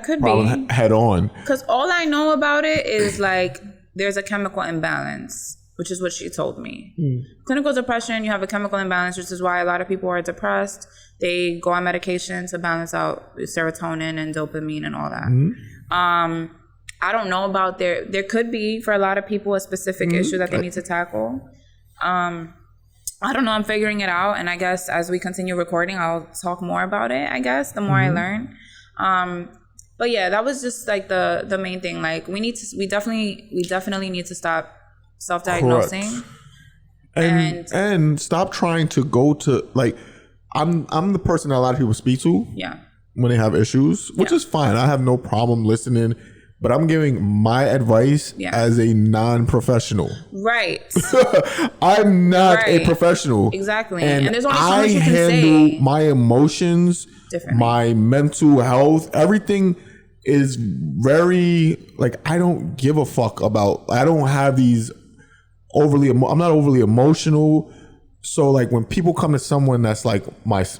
could problem be head on. Because all I know about it is like there's a chemical imbalance, which is what she told me. Clinical depression, you have a chemical imbalance, which is why a lot of people are depressed. They go on medication to balance out serotonin and dopamine and all that. I don't know about there could be for a lot of people a specific issue that they need to tackle. I don't know. I'm figuring it out, and I guess as we continue recording, I'll talk more about it. I guess the more I learn. But yeah, that was just like the main thing. Like we definitely need to stop self-diagnosing. And stop trying to go to like I'm the person that a lot of people speak to when they have issues, which is fine. I have no problem listening, but I'm giving my advice as a non-professional. Right. I'm not a professional. Exactly. And there's only so much you can handle say. my emotions, my mental health, everything is very like I don't give a fuck about. I don't have these I'm not overly emotional. So like when people come to someone that's like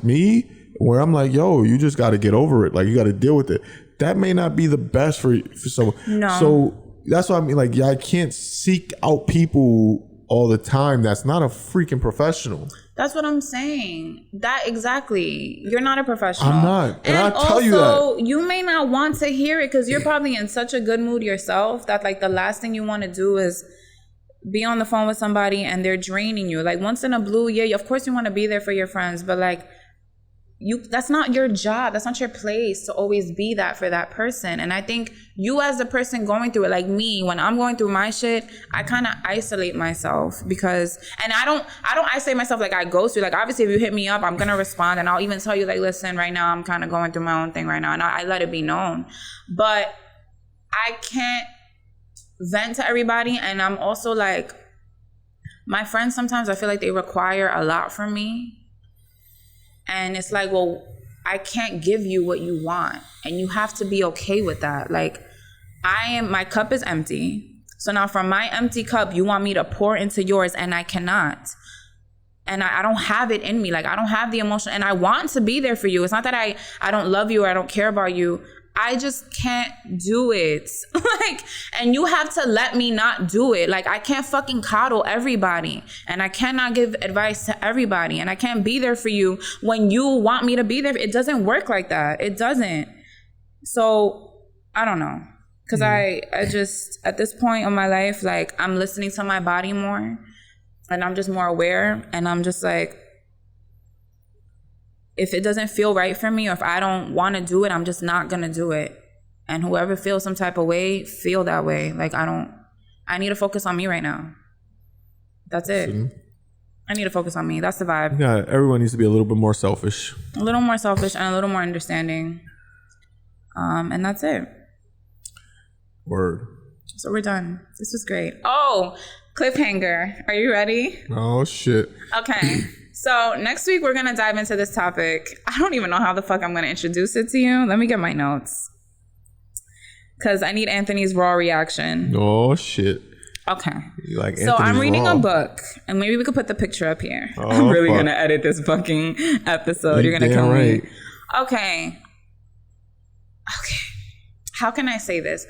me, where I'm like, yo, you just got to get over it. Like you got to deal with it. That may not be the best for someone. No. So that's what I mean. Like, I can't seek out people all the time. That's not a freaking professional. That's what I'm saying. That exactly. You're not a professional. I'm not. And I'll tell you that. You may not want to hear it because you're probably in such a good mood yourself that like the last thing you want to do is be on the phone with somebody and they're draining you. Like once in a blue year, of course you want to be there for your friends, but like that's not your job. That's not your place to always be that for that person. And I think you as the person going through it, like me, when I'm going through my shit, I kind of isolate myself because, and I don't isolate myself like I ghost you. Like obviously if you hit me up, I'm going to respond and I'll even tell you like, listen, right now I'm kind of going through my own thing right now. And I let it be known, but I can't vent to everybody. And I'm also like, my friends, sometimes I feel like they require a lot from me. And it's like, well, I can't give you what you want. And you have to be okay with that. Like my cup is empty. So now from my empty cup, you want me to pour into yours and I cannot. And I don't have it in me. Like I don't have the emotion and I want to be there for you. It's not that I don't love you or I don't care about you. I just can't do it. Like, and you have to let me not do it. Like, I can't fucking coddle everybody. And I cannot give advice to everybody. And I can't be there for you when you want me to be there. It doesn't work like that. It doesn't. So, I don't know. Because I just, at this point in my life, like, I'm listening to my body more. And I'm just more aware. And I'm just like, if it doesn't feel right for me or if I don't want to do it, I'm just not going to do it. And whoever feels some type of way, feel that way. Like I need to focus on me right now. That's it. I need to focus on me. That's the vibe. Yeah, everyone needs to be a little bit more selfish. A little more selfish and a little more understanding. And that's it. Word. So we're done. This was great. Oh, cliffhanger. Are you ready? Oh, shit. Okay. So next week, we're going to dive into this topic. I don't even know how the fuck I'm going to introduce it to you. Let me get my notes. Because I need Anthony's raw reaction. Oh, shit. Okay. You like so I'm reading a book. And maybe we could put the picture up here. Oh, I'm really going to edit this fucking episode. You're going to kill me. Okay. How can I say this?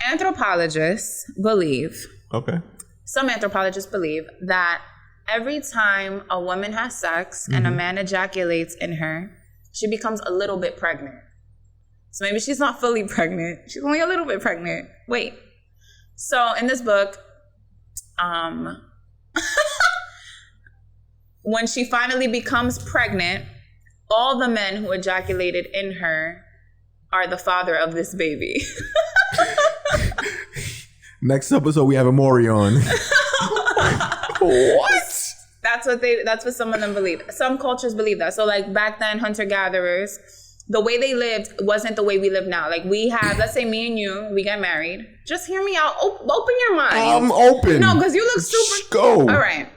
Anthropologists believe. Okay. Some anthropologists believe that every time a woman has sex and a man ejaculates in her, she becomes a little bit pregnant. So maybe she's not fully pregnant. She's only a little bit pregnant. Wait. So in this book, when she finally becomes pregnant, all the men who ejaculated in her are the father of this baby. Next episode, we have Amori on. What? That's what some of them believe. Some cultures believe that. So like back then, hunter-gatherers, the way they lived wasn't the way we live now. Like we have, let's say me and you, we get married. Just hear me out. Open your mind. I'm open. No, because you look super. Go. All right.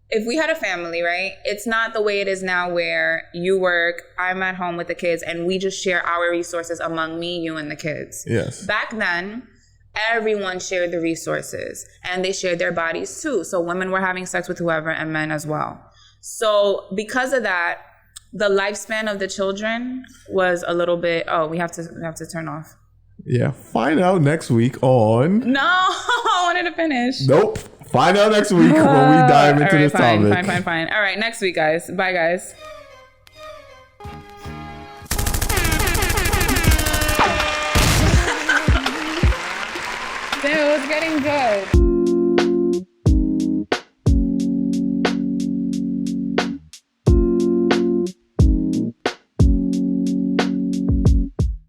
If we had a family, right? It's not the way it is now where you work, I'm at home with the kids, and we just share our resources among me, you, and the kids. Yes. Back then, everyone shared the resources, and they shared their bodies too. So women were having sex with whoever, and men as well. So because of that, the lifespan of the children was a little bit. Oh, we have to turn off. Yeah. Find out next week on. No, I wanted to finish. Nope. Find out next week when we dive into this topic. Fine. All right, next week, guys. Bye, guys. Damn, it was getting good.